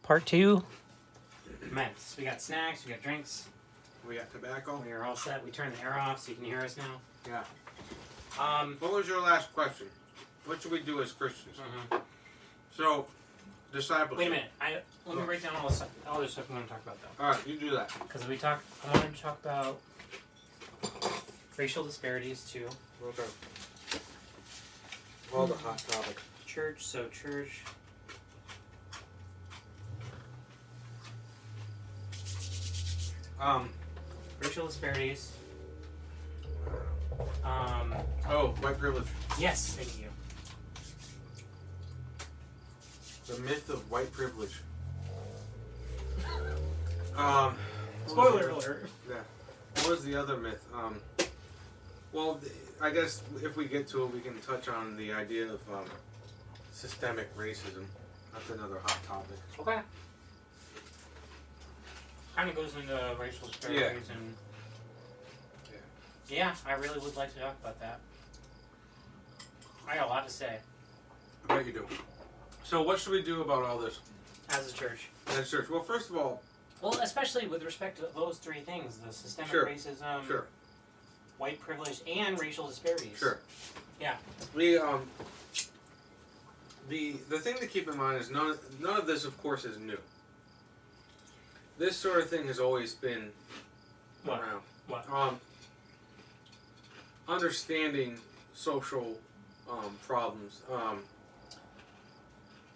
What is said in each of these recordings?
part 2. Commence. We got snacks, we got drinks, We got tobacco. we are all set. We turned the air off so you can hear us now. Yeah. What was your last question? What should we do as Christians? So, discipleship. Wait a minute. Let me write down all the other stuff we want to talk about though. All right, you do that. Because I wanted to talk about racial disparities too. Okay. All the hot topics. Church. Racial disparities. Oh, white privilege. Yes, thank you. The myth of white privilege. Spoiler alert. Yeah. What was the other myth? Well, I guess if we get to it, we can touch on the idea of systemic racism. That's another hot topic. Okay. Kind of goes into racial disparities and. Yeah, I really would like to talk about that. I got a lot to say. I bet you do. So what should we do about all this? As a church. As church? Well, first of all... Well, especially with respect to those three things. The systemic racism, white privilege, and racial disparities. Sure. Yeah. The thing to keep in mind is none of this, of course, is new. This sort of thing has always been around. What? Understanding social problems.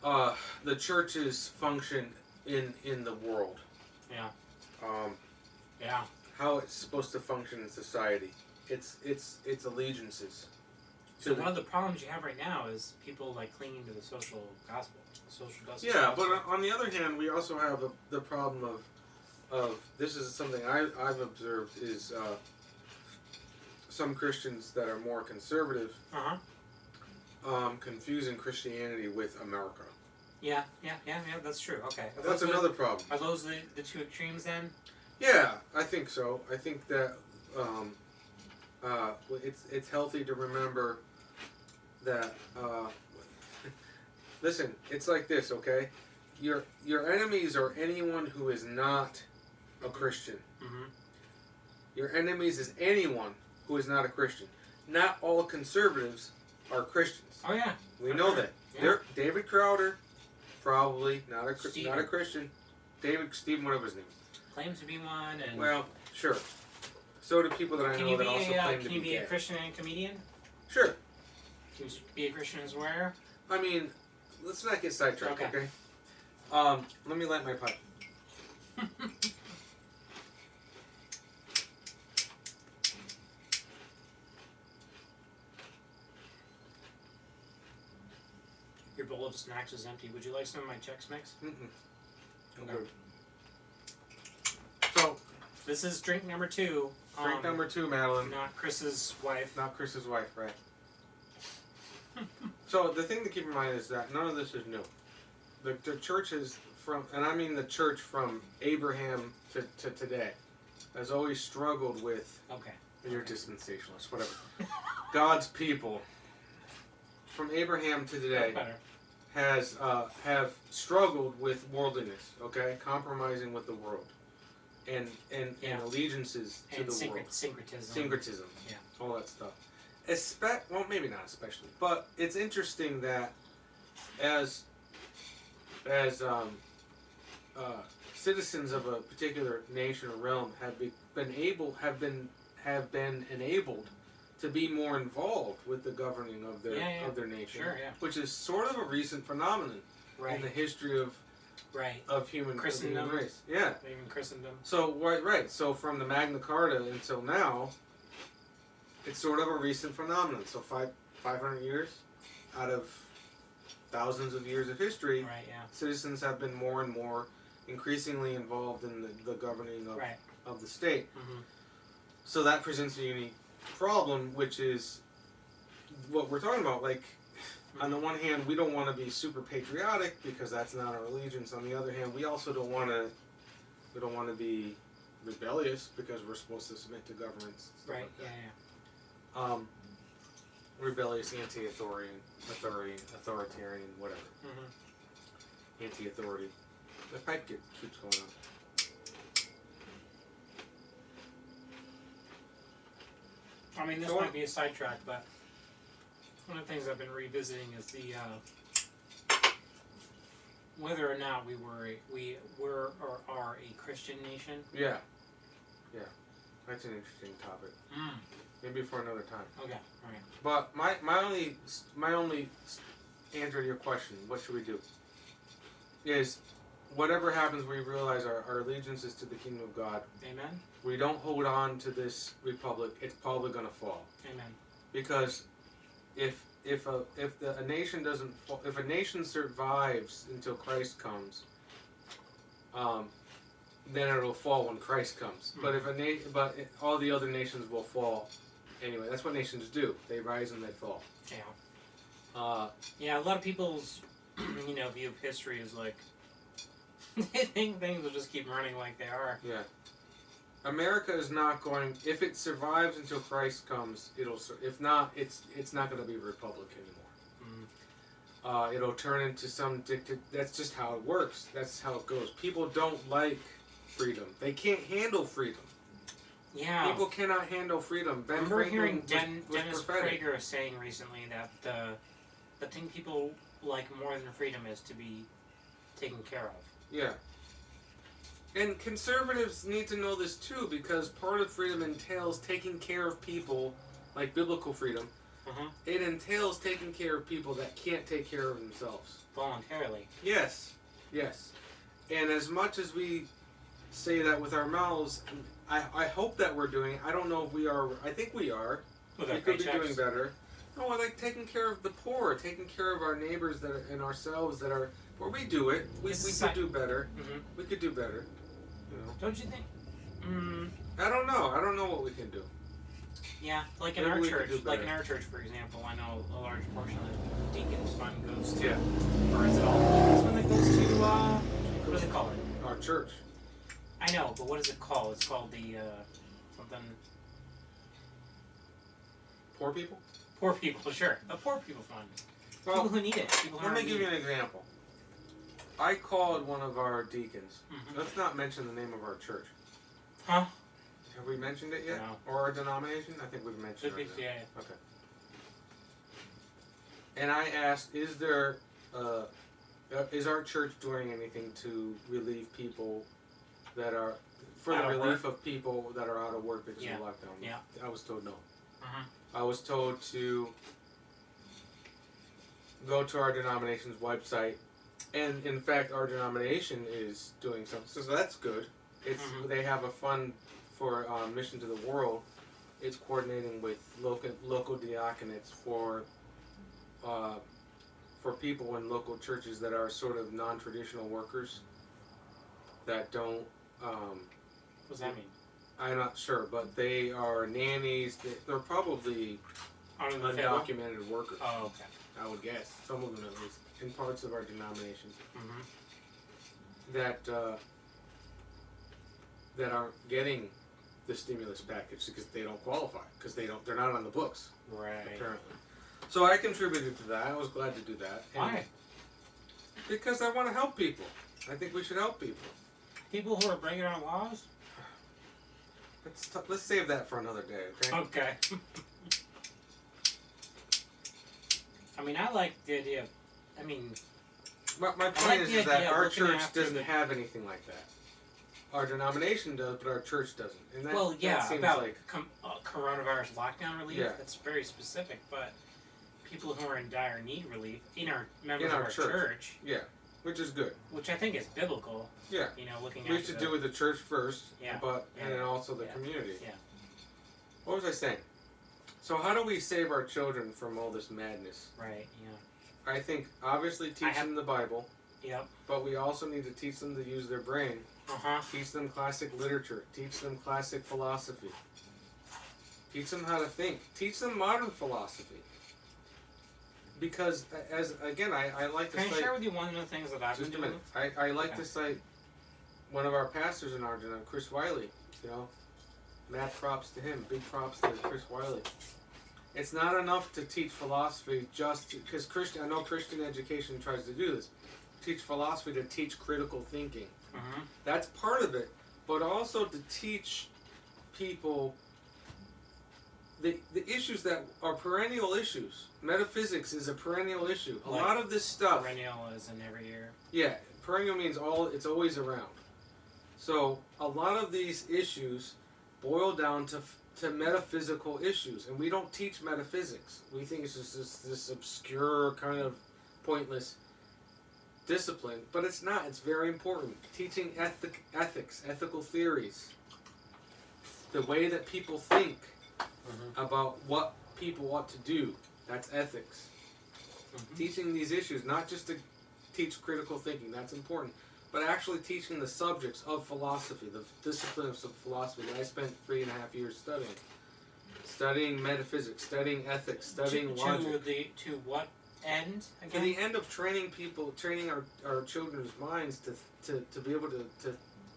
The church's function in the world. Yeah. Yeah. How it's supposed to function in society. Its allegiances. So one of the problems you have right now is people like clinging to the social gospel. Yeah, but on the other hand, we also have the problem of this is something I've observed is some Christians that are more conservative confusing Christianity with America. Yeah, that's true. Okay. That's another problem. Are those the two extremes then? Yeah, I think so. I think that it's healthy to remember that. Listen, it's like this, okay? Your enemies are anyone who is not a Christian. Mm-hmm. Your enemies is anyone who is not a Christian. Not all conservatives are Christians. Oh yeah, we know that. Yeah. David Crowder, probably not a Christian. Stephen, whatever his name is. Claims to be one, and well, sure. So do people that I know that also claim to be Can you be gay. a Christian and a comedian? Sure. Can you be a Christian and swear? I mean, let's not get sidetracked, okay? Let me light my pipe. Your bowl of snacks is empty. Would you like some of my Chex Mix? Okay. So, this is drink number 2. Drink number 2, Madeline. Not Chris's wife. Not Chris's wife, right. So, the thing to keep in mind is that none of this is new. The church is from, and I mean the church from Abraham to today, has always struggled with, you're dispensationalist, whatever, God's people, from Abraham to today, have struggled with worldliness, okay? Compromising with the world. And allegiances to the world. Syncretism. Yeah. All that stuff. Well, maybe not especially, but it's interesting that as citizens of a particular nation or realm have been enabled to be more involved with the governing of their nation, which is sort of a recent phenomenon in the history of human race. Yeah, even Christendom. So right. So from the Magna Carta until now, it's sort of a recent phenomenon. So 500 years out of thousands of years of history, citizens have been more and more increasingly involved in the governing of the state. Mm-hmm. So that presents a unique problem, which is what we're talking about. Like, on the one hand, we don't want to be super patriotic because that's not our allegiance. On the other hand, we also don't want to be rebellious because we're supposed to submit to governments. Right. Like rebellious, anti-authoritarian, whatever. Mm-hmm. Anti-authority. The pipe keeps going on. I mean, this might be a sidetrack, but one of the things I've been revisiting is the whether or not we were or are a Christian nation. Yeah, that's an interesting topic. Maybe for another time. Okay, all right. But my only answer to your question, what should we do? Is whatever happens, we realize our allegiance is to the kingdom of God. Amen. We don't hold on to this republic. It's probably going to fall. Amen. Because if a nation doesn't fall, if a nation survives until Christ comes, then it'll fall when Christ comes. Mm-hmm. But all the other nations will fall anyway. That's what nations do. They rise and they fall. Yeah. Yeah. A lot of people's view of history is like they think things will just keep running like they are. Yeah. America is not going. If it survives until Christ comes, it'll. If not, it's not going to be a republic anymore. Mm. It'll turn into some dictator. That's just how it works. That's how it goes. People don't like freedom. They can't handle freedom. Yeah. People cannot handle freedom. I remember hearing Dennis Prager saying recently that the thing people like more than freedom is to be taken care of. Yeah. And conservatives need to know this too, because part of freedom entails taking care of people, like biblical freedom. It entails taking care of people that can't take care of themselves. Voluntarily. Yes. And as much as we say that with our mouths, I hope that we're doing it. I don't know if we are. I think we are. We could be doing better. No, I like taking care of the poor, taking care of our neighbors that are, and ourselves that are. Well, we do it. We could do better. Mm-hmm. We could do better. Don't you think? I don't know. I don't know what we can do. Yeah, like in our church. Like in our church, for example, I know a large portion of the deacons' fund goes to. Yeah. Or is it all the deacons' fund that goes to? What is it called? Our church. I know, but what is it called? It's called the something. Poor people. Poor people, sure. A poor people fund. Well, people who need it. Let me give you an example. I called one of our deacons. Mm-hmm. Let's not mention the name of our church. Huh? Have we mentioned it yet? No. Or our denomination? I think we've mentioned it. Yeah. Okay. And I asked, is our church doing anything to relieve people that are, for the relief of people that are out of work because of lockdown? Yeah. I was told no. Uh-huh. I was told to go to our denomination's website, and in fact, our denomination is doing something, so that's good. It's They have a fund for Mission to the World. It's coordinating with local diaconates for people in local churches that are sort of non-traditional workers that don't. What does that mean? I'm not sure, but they are nannies. They're probably undocumented workers. Oh, okay. I would guess. Some of them at least. In parts of our denomination. That aren't getting the stimulus package because they don't qualify. Because they're not on the books. Right. Apparently. So I contributed to that. I was glad to do that. Why? Because I want to help people. I think we should help people. People who are breaking our laws? Let's save that for another day, okay? Okay. I mean, I like the idea of, my point is that our church doesn't have anything like that. Our denomination does, but our church doesn't. And that, that seems about like coronavirus lockdown relief, yeah. That's very specific, but people who are in dire need relief, members of our church. Yeah, which is good. Which I think is biblical. Yeah. Looking at we should do with the church first, yeah. And then also the community. Yeah. What was I saying? So how do we save our children from all this madness? Right, yeah. I think obviously teach them the Bible. Yep. But we also need to teach them to use their brain. Teach them classic literature. Teach them classic philosophy. Teach them how to think. Teach them modern philosophy. Because, I like to cite... Can I share with you one of the things that I've been doing? Just a minute. I like to cite one of our pastors in Argentina, Chris Wiley. Mad props to him. Big props to Chris Wiley. It's not enough to teach philosophy just because I know Christian education tries to do this. teach philosophy to teach critical thinking. Mm-hmm. That's part of it, but also to teach people the issues that are perennial issues. Metaphysics is a perennial issue. A lot of this stuff. Perennial is in every year. Yeah, perennial means it's always around. So a lot of these issues boil down to metaphysical issues, and we don't teach metaphysics. We think it's just this obscure kind of pointless discipline, but it's not. It's very important. Teaching ethics, ethical theories, the way that people think about what people ought to do. That's ethics. Teaching these issues, not just to teach critical thinking, that's important, but actually teaching the subjects of philosophy, the disciplines of philosophy that I spent 3.5 years studying. Studying metaphysics, studying ethics, studying logic. To what end? Again? To the end of training our children's minds to be able to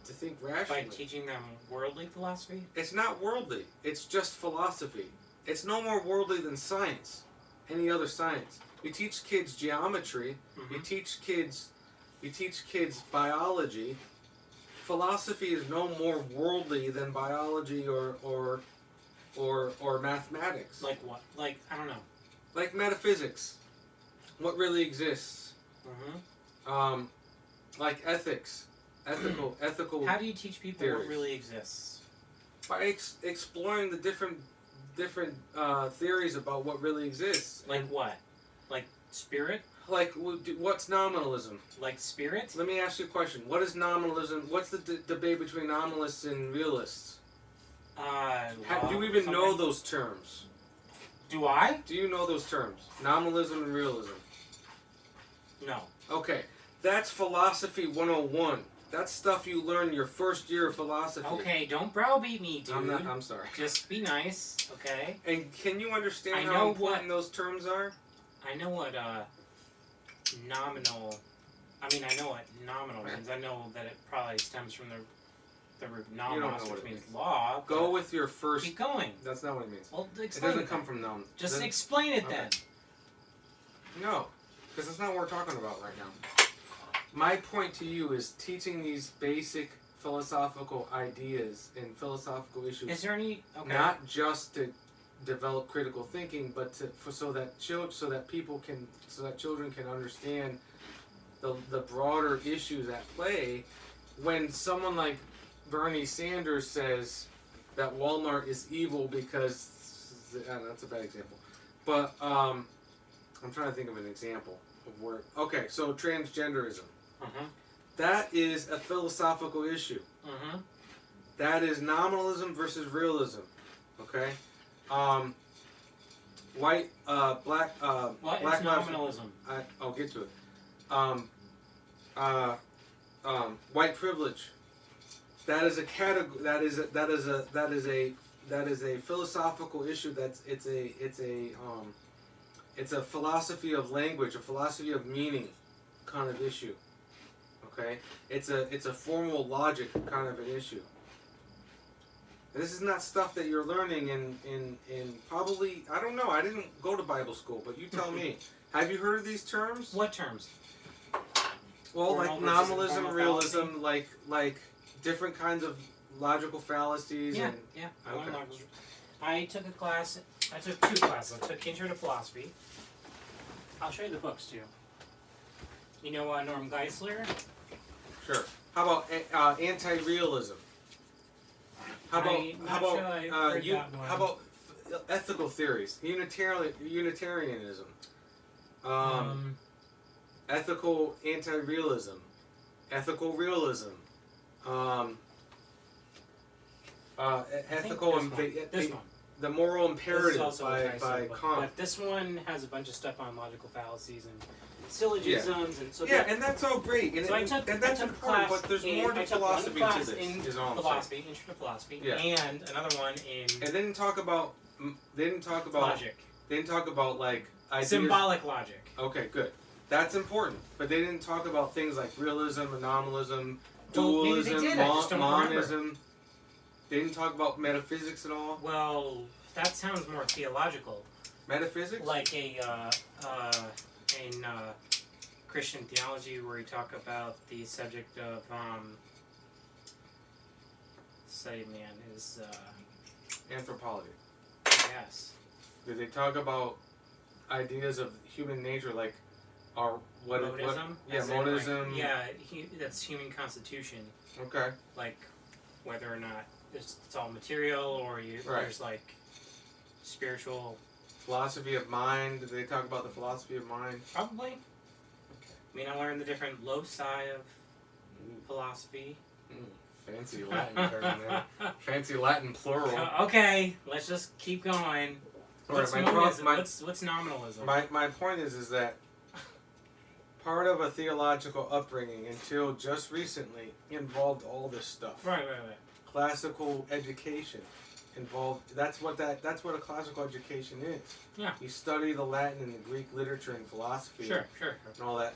think rationally. By teaching them worldly philosophy? It's not worldly. It's just philosophy. It's no more worldly than science, any other science. You teach kids geometry. You teach kids biology. Philosophy is no more worldly than biology or mathematics. Like what? Like, I don't know. Like metaphysics. What really exists. Like ethics. Ethical. How do you teach people theories. what really exists? By exploring the different theories about what really exists. Like what? Like spirit? Like what's nominalism? Like spirit? Let me ask you a question. What is nominalism? What's the debate between nominalists and realists? Do you even know those terms? Do I? Do you know those terms? Nominalism and realism. No. Okay. That's philosophy 101. That's stuff you learn your first year of philosophy. Okay, don't browbeat me, dude. I'm sorry. Just be nice, okay? And can you understand how important those terms are? I know what nominal... I mean, I know what nominal means. I know that it probably stems from the root nomos, which means law. Go with your first... Keep going. That's not what it means. Well, explain it. Doesn't come from nom. Just explain it then. No, because that's not what we're talking about right now. My point to you is teaching these basic philosophical ideas and philosophical issues. Is there any... Okay. Not just to develop critical thinking, but so that children can understand the broader issues at play. When someone like Bernie Sanders says that Walmart is evil because that's a bad example, but I'm trying to think of an example of where. Okay, so transgenderism. That is a philosophical issue. That is nominalism versus realism. Okay. Black. What black is nominalism? I'll get to it. White privilege. That is a category. That is a philosophical issue. It's a philosophy of language, a philosophy of meaning, kind of issue. Okay, it's a formal logic kind of an issue. And this is not stuff that you're learning in probably, I don't know, I didn't go to Bible school, but you tell me. Have you heard of these terms? What terms? Well, like nominalism, realism, like different kinds of logical fallacies. Yeah, and, yeah. Okay. I took two classes. I took Intro to Philosophy. I'll show you the books too. You know Norm Geisler? Sure. How about anti-realism? How about ethical theories? Unitarianism. Ethical anti-realism. Ethical realism. Ethical this one. The moral imperative by Kant. But this one has a bunch of stuff on logical fallacies and syllogisms and so. Yeah, and that's all great. And, so I took that's a important, class. but there's more to philosophy to this. In philosophy, Intro to Philosophy, and another one in. And they didn't talk about logic. They didn't talk about like ideas. Symbolic logic. Okay, good. That's important, but they didn't talk about things like realism, anomalism, dualism, monism. They didn't talk about metaphysics at all. Well, that sounds more theological. Metaphysics? Like a Christian theology where you talk about the subject of is Anthropology. yes. Do they talk about ideas of human nature, like our Monism? Monism. That's human constitution. Okay. Like whether or not it's all material or there's like spiritual. Philosophy of mind. Do they talk about the philosophy of mind? Probably. Okay. I mean, I learned the different loci of philosophy. Fancy Latin term there. Fancy Latin plural. Okay, let's just keep going. What's monism? What's nominalism? My point is that part of a theological upbringing until just recently involved all this stuff. Right. Classical education involved. That's what a classical education is. Yeah. You study the Latin and the Greek literature and philosophy. Sure. And all that.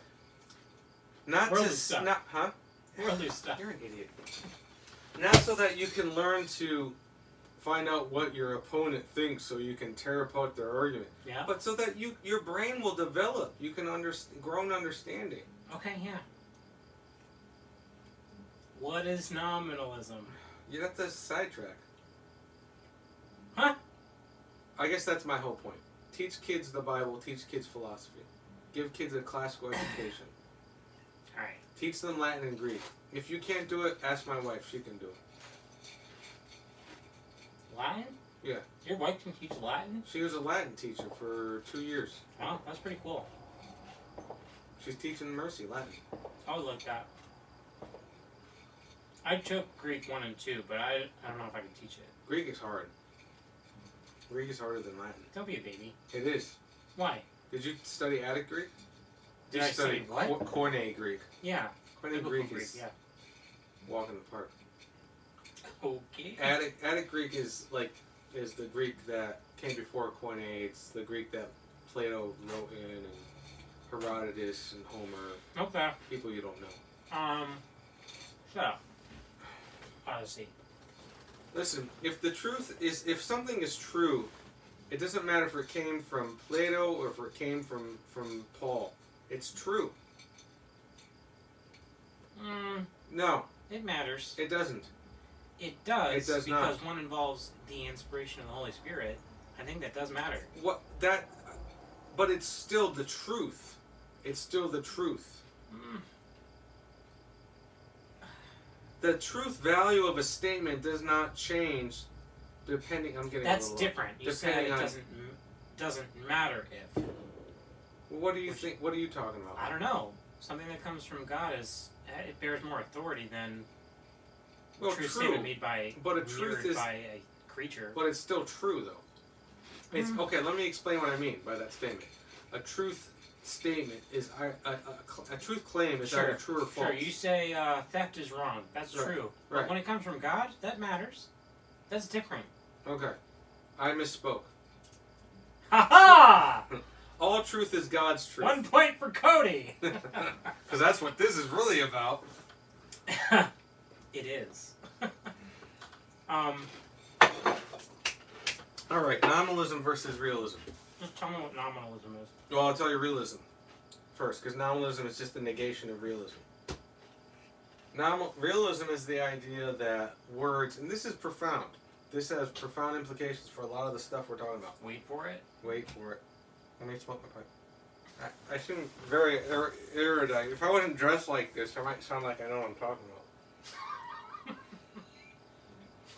Worldly stuff. Huh? Worldly stuff. You're an idiot. Not so that you can learn to find out what your opponent thinks so you can tear apart their argument. Yeah. But so that your brain will develop. You can grow an understanding. Okay, yeah. What is nominalism? You have to sidetrack. Huh? I guess that's my whole point. Teach kids the Bible, teach kids philosophy. Give kids a classical education. Alright. Teach them Latin and Greek. If you can't do it, ask my wife. She can do it. Latin? Yeah. Your wife can teach Latin? She was a Latin teacher for 2 years. Oh, that's pretty cool. She's teaching Mercy Latin. I would like that. I took Greek 1 and 2, but I don't know if I can teach it. Greek is hard. Greek is harder than Latin. Don't be a baby. It is. Why? Did you study Attic Greek? Did I study what? Koine Greek. Yeah. Koine Greek is walk in the park. Okay. Attic Greek is the Greek that came before Koine. It's the Greek that Plato wrote in, and Herodotus and Homer. Okay. People you don't know. Shut up. Odyssey. Listen, if something is true, it doesn't matter if it came from Plato or if it came from Paul. It's true. No. It matters. It doesn't. It does. It does because not. one involves the inspiration of the Holy Spirit. I think that does matter. But it's still the truth. It's still the truth. The truth value of a statement does not change depending. I'm getting. That's different. You said it doesn't matter if. What do you think? What are you talking about? I don't know. Something that comes from God it bears more authority than a true statement made by a creature. But it's still true though. It's okay. Let me explain what I mean by that statement. A truth statement is a truth claim is either true or false. Sure, you say theft is wrong. That's true. Right. But when it comes from God, that matters. That's different. Okay, I misspoke. Ha ha! All truth is God's truth. 1 point for Cody. Because that's what this is really about. It is. All right, nominalism versus realism. Just tell me what nominalism is. Well, I'll tell you realism first, because nominalism is just the negation of realism. Realism is the idea that words, and this is profound. This has profound implications for a lot of the stuff we're talking about. Wait for it. Wait for it. Let me smoke my pipe. I seem very erudite. If I wasn't dressed like this, I might sound like I know what I'm talking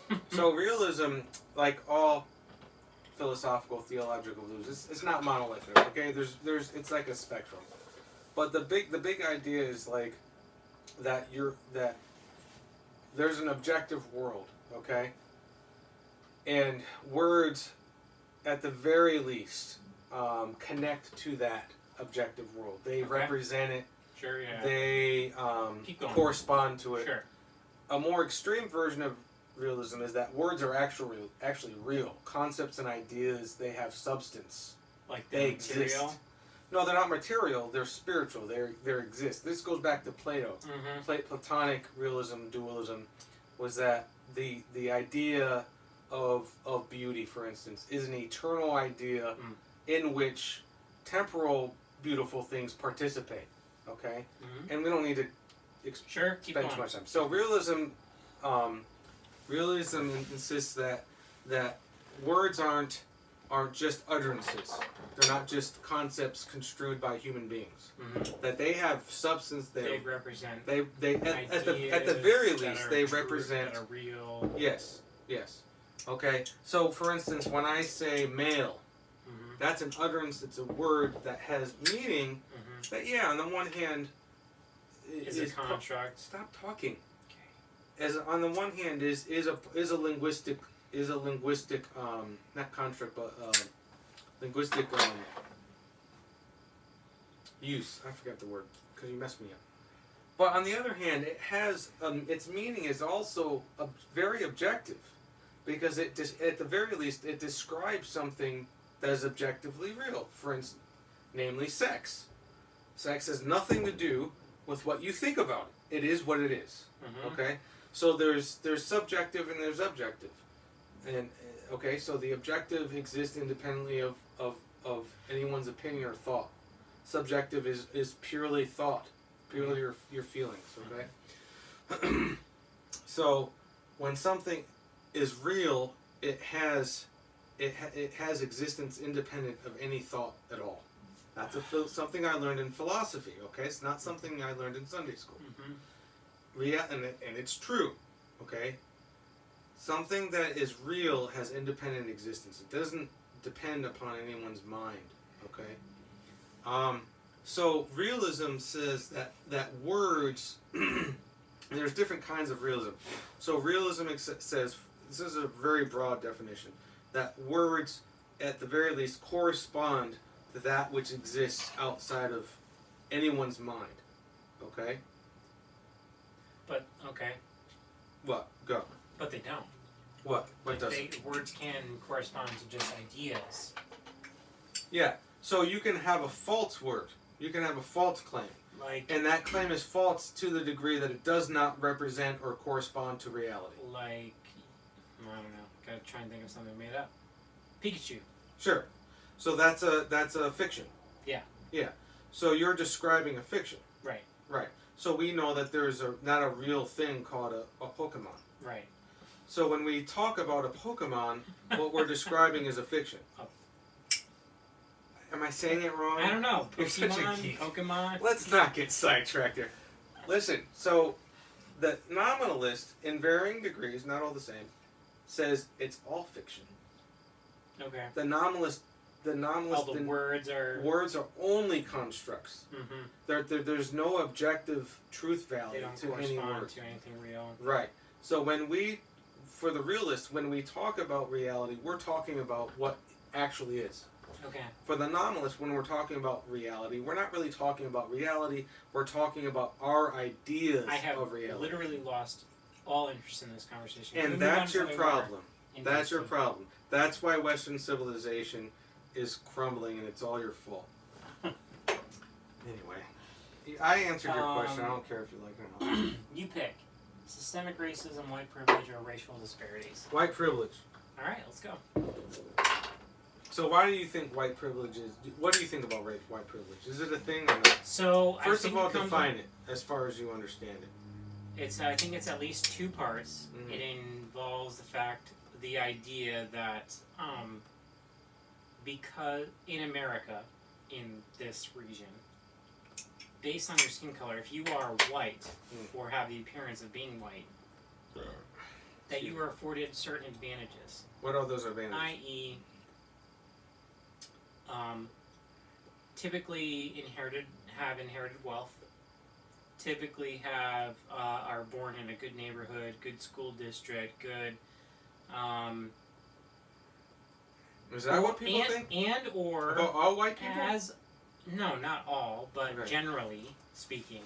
about. So realism, like all philosophical, theological views, it's not monolithic. Okay, there's it's like a spectrum. But the big idea is like that there's an objective world. Okay, and words, at the very least, connect to that objective world. They represent it. Sure, yeah. They correspond to it. Sure. A more extreme version of realism is that words are actually real. Concepts and ideas, they have substance. Like they exist. No, they're not material. They're spiritual. They exist. This goes back to Plato. Mm-hmm. Platonic realism, dualism, was that the idea of beauty, for instance, is an eternal idea in which temporal beautiful things participate. okay? And we don't need to spend too much time. So realism insists that words aren't just utterances. They're not just concepts construed by human beings. That they have substance. They represent. They at the very least they represent. That are real. Yes. Okay. So for instance, when I say male, that's an utterance. It's a word that has meaning. That on the one hand is a construct. Stop talking. Okay. As on the one hand is a linguistic not construct but linguistic use. I forgot the word because you messed me up. But on the other hand, it has its meaning is also very objective, because at the very least it describes something that is objectively real. For instance, namely sex. Sex has nothing to do with what you think about it. It is what it is. Okay, so there's subjective and there's objective, and okay, so the objective exists independently of anyone's opinion or thought. Subjective is purely thought, purely your feelings. Okay, so when something is real, it has existence independent of any thought at all. That's something I learned in philosophy. Okay, it's not something I learned in Sunday school. And it's true. Okay, something that is real has independent existence. It doesn't depend upon anyone's mind. Okay, so realism says that words. There's different kinds of realism. So realism says, this is a very broad definition, that words at the very least correspond to that which exists outside of anyone's mind. Okay? But, okay. What? Go. But they don't. What? What doesn't? Words can correspond to just ideas. Yeah. So you can have a false word. You can have a false claim. And that claim is false to the degree that it does not represent or correspond to reality. Like, I don't know. Gotta try and think of something made up. Pikachu. Sure. So that's a fiction. Yeah. Yeah. So you're describing a fiction. Right. Right. So we know that there's not a real thing called a Pokemon. Right. So when we talk about a Pokemon, what we're describing is a fiction. Am I saying it wrong? I don't know. You're such a geek. Pokemon. Let's not get sidetracked here. Listen, so the nominalist, in varying degrees, not all the same, says it's all fiction. Okay. The nominalist. All the words are only constructs. There's no objective truth value to any word. To anything real. Right. So for the realist, when we talk about reality, we're talking about what actually is. Okay. For the nominalist, when we're talking about reality, we're not really talking about reality. We're talking about our ideas of reality. I have literally lost all interest in this conversation. And that's your problem. That's your problem. That's why Western civilization is crumbling, and it's all your fault. Anyway, I answered your question. I don't care if you like it or not. You pick. Systemic racism, white privilege, or racial disparities? White privilege. All right, let's go. So why do you think white privilege is... What do you think about white privilege? Is it a thing or not? So, first of all, define it as far as you understand it. I think it's at least two parts. It involves the idea that because in America, in this region, based on your skin color, if you are white or have the appearance of being white, that you are afforded certain advantages. What are those advantages? I.e., typically have inherited wealth, typically are born in a good neighborhood, good school district, good. Is that what people think? Or about all white people? No, not all, but generally speaking,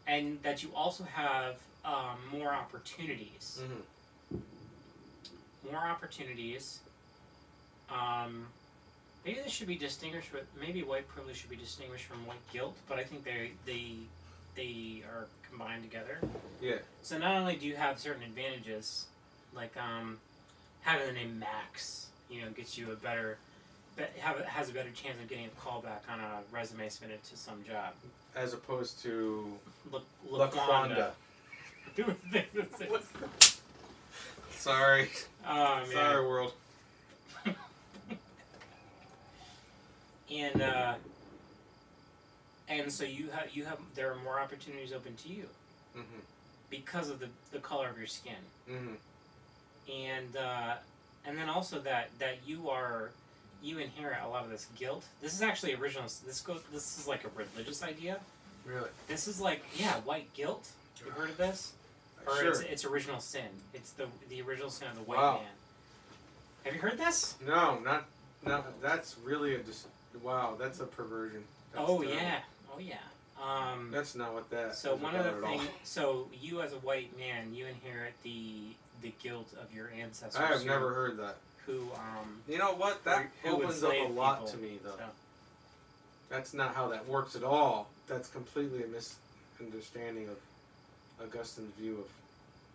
and that you also have more opportunities. More opportunities. Maybe this should be distinguished with. Maybe white privilege should be distinguished from white guilt, but I think they are combined together. Yeah. So not only do you have certain advantages, like having the name Max, gets you a better has a better chance of getting a callback on a resume submitted to some job. As opposed to Laquanda. Sorry. Oh man. Sorry, world. And so you have there are more opportunities open to you because of the color of your skin. And then also that you inherit a lot of this guilt. This is actually original. This is like a religious idea. Really? This is like white guilt. You heard of this? Or Sure. it's original sin. It's the original sin of the white Wow. man. Have you heard this? No, not. That's really wow. That's a perversion. That's Oh terrible. yeah. Oh yeah. That's not what that. So is one of about the at all. things. So you as a white man, you inherit the guilt of your ancestors. I have never heard that. Who You know what? That who opens up a enslaved lot people. to me, though. So, That's not how that works at all. That's completely a misunderstanding of Augustine's view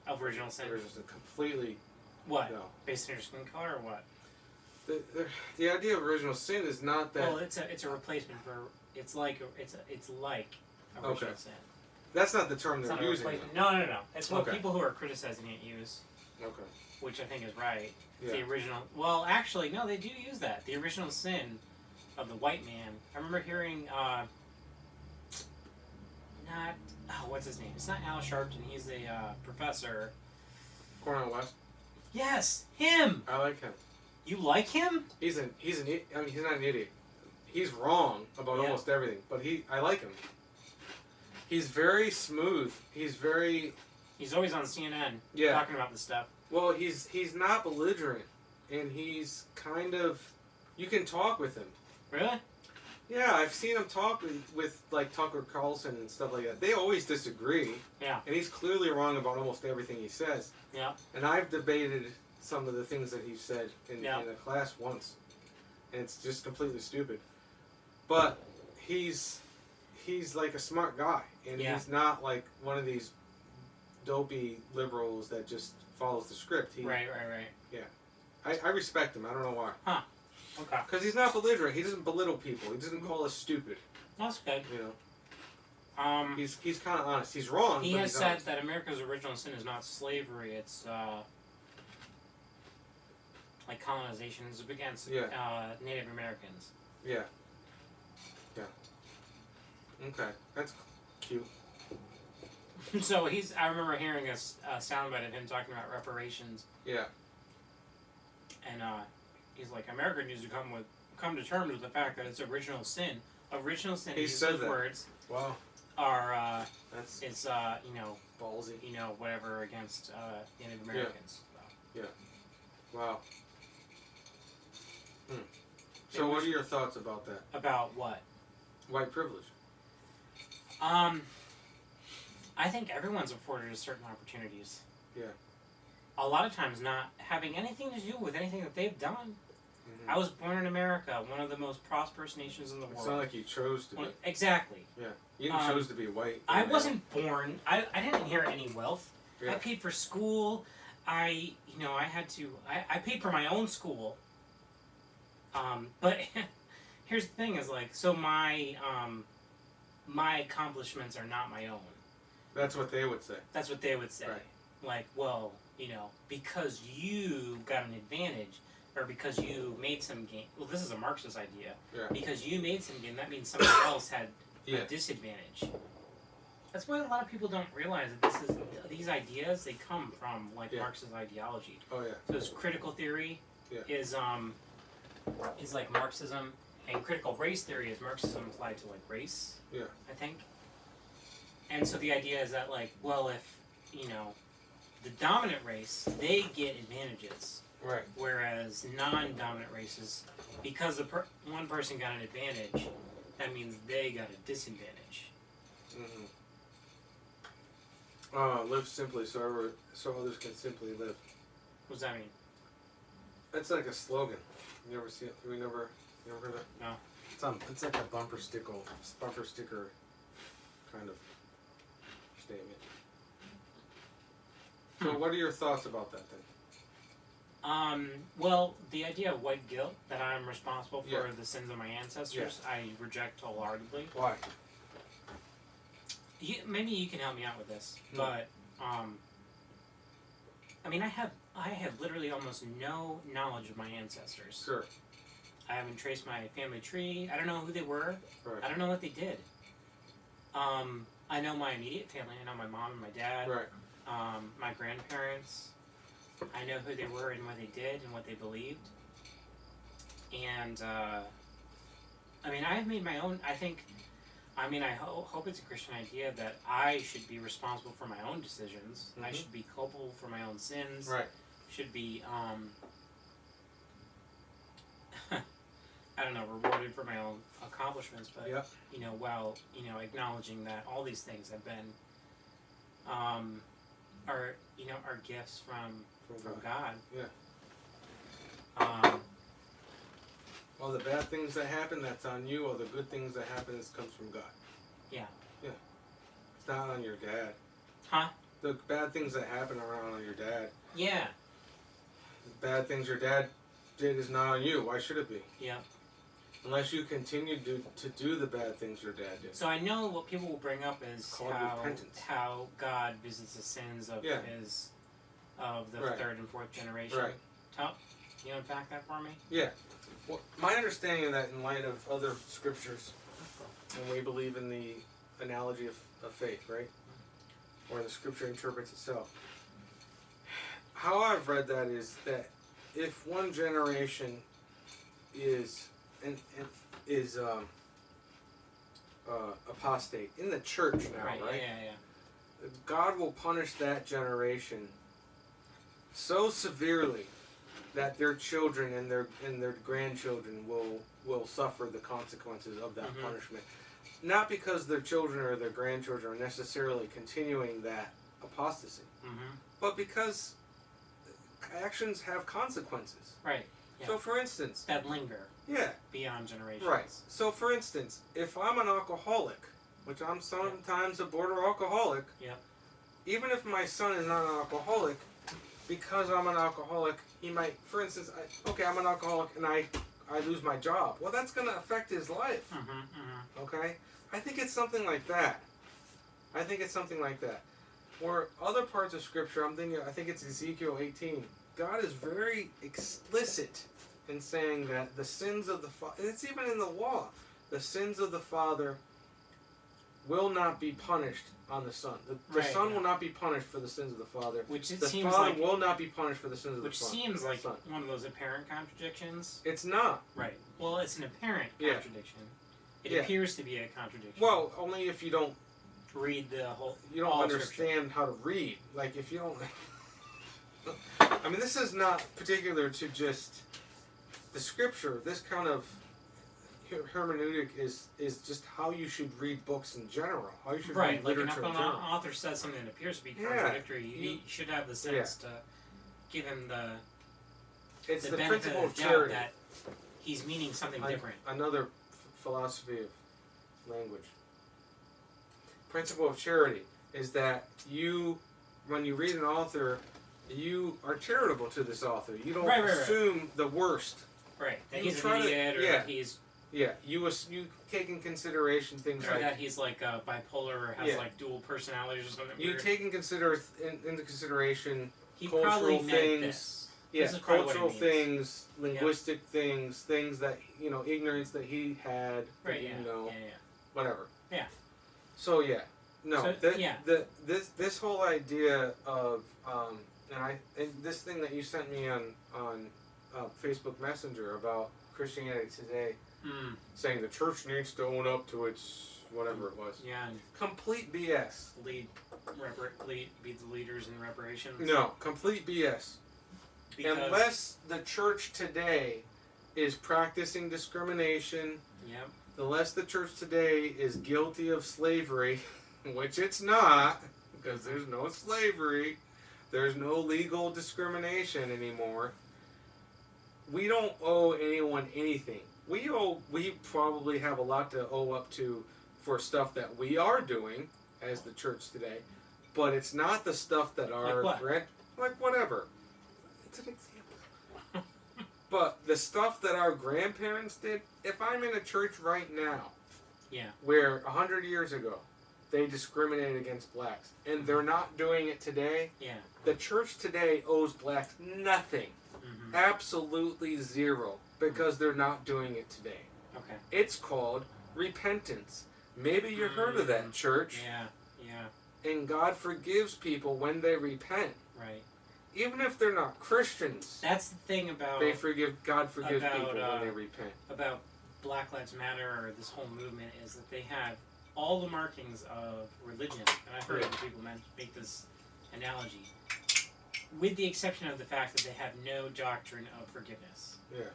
of original sin. of original. Completely What? no. Based on your skin color or what? The idea of original sin is not that. Well, it's a replacement for. It's like original Okay. sin. That's not the term It's they're not a using. replacement. No. It's what Okay. people who are criticizing it use, Okay. which I think is right. Yeah. The original. Well, actually, no, they do use that. The original sin of the white man. I remember hearing. What's his name? It's not Al Sharpton. He's a professor. Cornel West. Yes, him. I like him. You like him? He's an. I mean, he's not an idiot. He's wrong about almost everything, but I like him. He's very smooth. He's always on CNN talking about this stuff. Well, he's not belligerent, and he's kind of. You can talk with him. Really? Yeah, I've seen him talk with like Tucker Carlson and stuff like that. They always disagree. Yeah. And he's clearly wrong about almost everything he says. Yeah. And I've debated some of the things that he said in a class once, and it's just completely stupid. But he's like a smart guy, and he's not like one of these dopey liberals that just follows the script. Right. Yeah, I respect him. I don't know why. Huh. Okay. Because he's not belligerent. He doesn't belittle people. He doesn't call us stupid. That's good. You know. He's kind of honest. He's wrong. He but has he's said honest. that America's original sin is not slavery. It's like colonization is against Native Americans. Yeah. Okay, that's cute. So I remember hearing a soundbite of him talking about reparations. Yeah. And he's like, America needs to come to terms with the fact that it's original sin. Original sin. He said that. Words. Wow. Are that's it's ballsy. Whatever against Native Americans. Yeah. Wow. So what are your thoughts about that? About what? White privilege. I think everyone's afforded certain opportunities. Yeah. A lot of times not having anything to do with anything that they've done. Mm-hmm. I was born in America, one of the most prosperous nations in the world. It's not like you chose to be. Exactly. Yeah. You didn't chose to be white. I wasn't born. I didn't inherit any wealth. Yeah. I paid for school. I paid for my own school. But here's the thing: is like, so my accomplishments are not my own. That's what they would say. That's what they would say. Right. Like, well, because you got an advantage, or because you made some gain. Well, this is a Marxist idea. Yeah. Because you made some gain, that means somebody else had a disadvantage. That's why a lot of people don't realize that these ideas, they come from Marxist ideology. Oh yeah. So this critical theory is like Marxism, and critical race theory is Marxism applied to race. Yeah. I think. And so the idea is that if the dominant race, they get advantages. Right. Whereas non-dominant races, because one person got an advantage, that means they got a disadvantage. Live simply so others can simply live. What does that mean? That's like a slogan. You ever see it? You never heard of it? No. It's like a bumper sticker kind of statement. So what are your thoughts about that then? Well, the idea of white guilt, that I'm responsible for Yeah. the sins of my ancestors, I reject wholeheartedly. Why? Maybe you can help me out with this, but I mean, I have literally almost no knowledge of my ancestors. Sure. I haven't traced my family tree. I don't know who they were. Right. I don't know what they did. I know my immediate family. I know my mom and my dad. Right. My grandparents. I know who they were and what they did and what they believed. And I mean, I have made my own. I hope it's a Christian idea that I should be responsible for my own decisions. Mm-hmm. I should be culpable for my own sins. Right. Should be I don't know, rewarded for my own accomplishments, but you know, while acknowledging that all these things have been are gifts from God. Yeah. All the bad things that happen, that's on you. All the good things that happen, comes from God. Yeah. Yeah. It's not on your dad. Huh? The bad things that happen are on your dad. Yeah. The bad things your dad did is not on you. Why should it be? Yeah. Unless you continue to do the bad things your dad did. So I know what people will bring up is repentance. how God visits the sins of the Right. third and fourth generation. Right. Can you unpack that for me? Yeah. Well, my understanding of that in light of other scriptures, when we believe in the analogy of faith, right? Or the scripture interprets itself. How I've read that is that if one generation is apostate in the church now, right? Yeah. God will punish that generation so severely that their children and their grandchildren will suffer the consequences of that punishment. Not because their children or their grandchildren are necessarily continuing that apostasy, but because actions have consequences. Right. Yeah. So, for instance, that linger. Yeah. Beyond generations. Right. So, for instance, if I'm an alcoholic, which I'm sometimes a border alcoholic, even if my son is not an alcoholic, because I'm an alcoholic, he might, for instance, I'm an alcoholic and I lose my job. Well, that's going to affect his life. Okay? I think it's something like that. Or other parts of Scripture, I think it's Ezekiel 18. God is very explicit in saying that the sins of the father, it's even in the law, the sins of the father will not be punished on the son. The son will not be punished for the sins of the father. The father will not be punished for the sins of the son. Which seems like one of those apparent contradictions. It's not. Right. Well, it's an apparent contradiction. It appears to be a contradiction. Well, only if you don't read the whole. You don't understand how to read. Like if you don't. I mean, this is not particular to just the scripture. This kind of hermeneutic is just how you should read books in general. How you should read literature in general. If an author says something that appears to be contradictory, you should have the sense to give him the principle of doubt charity. That he's meaning something different. Another philosophy of language. Principle of charity is that when you read an author, you are charitable to this author. You don't assume the worst. Right. That he's an idiot or that he's... Yeah. You take in consideration things or like... that he's like bipolar or has like dual personalities or something You weird. take into consideration he cultural things. This. Yeah, cultural things, linguistic things that, ignorance that he had. Right, whatever. Yeah. So, this whole idea of... And this thing that you sent me on Facebook Messenger about Christianity Today, saying the church needs to own up to its whatever it was. Yeah. Complete BS. Be the leaders in reparations. No, complete BS. Because unless the church today is practicing discrimination, unless the church today is guilty of slavery, which it's not, because there's no slavery. There's no legal discrimination anymore. We don't owe anyone anything. We probably have a lot to owe up to for stuff that we are doing as the church today, but it's not the stuff that our like whatever. It's an example. But the stuff that our grandparents did, if I'm in a church right now, yeah, where 100 years ago they discriminated against blacks, and they're not doing it today, yeah, the church today owes blacks nothing. mm-hmm. Absolutely zero. Because they're not doing it today. Okay. It's called repentance. Maybe you heard of that, church. Yeah, yeah. And God forgives people when they repent. Right. Even if they're not Christians. That's the thing about... God forgives people when they repent. About Black Lives Matter, or this whole movement, is that they have all the markings of religion. And I've heard other people make this analogy. With the exception of the fact that they have no doctrine of forgiveness. Yeah.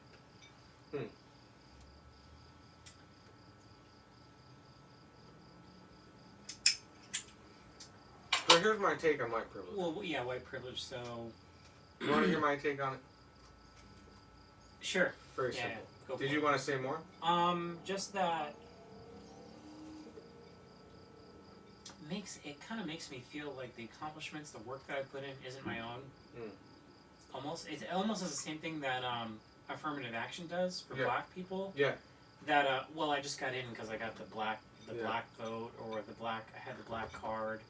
So here's my take on white privilege. Well, yeah, white privilege, so... You want to hear my take on it? Sure. Very simple. Go for Did you want to say more? Just that... It kind of makes me feel like the accomplishments, the work that I put in, isn't my own. Almost. It almost is the same thing that affirmative action does for black people. Yeah. That I just got in because I got the black vote, or I had the black card.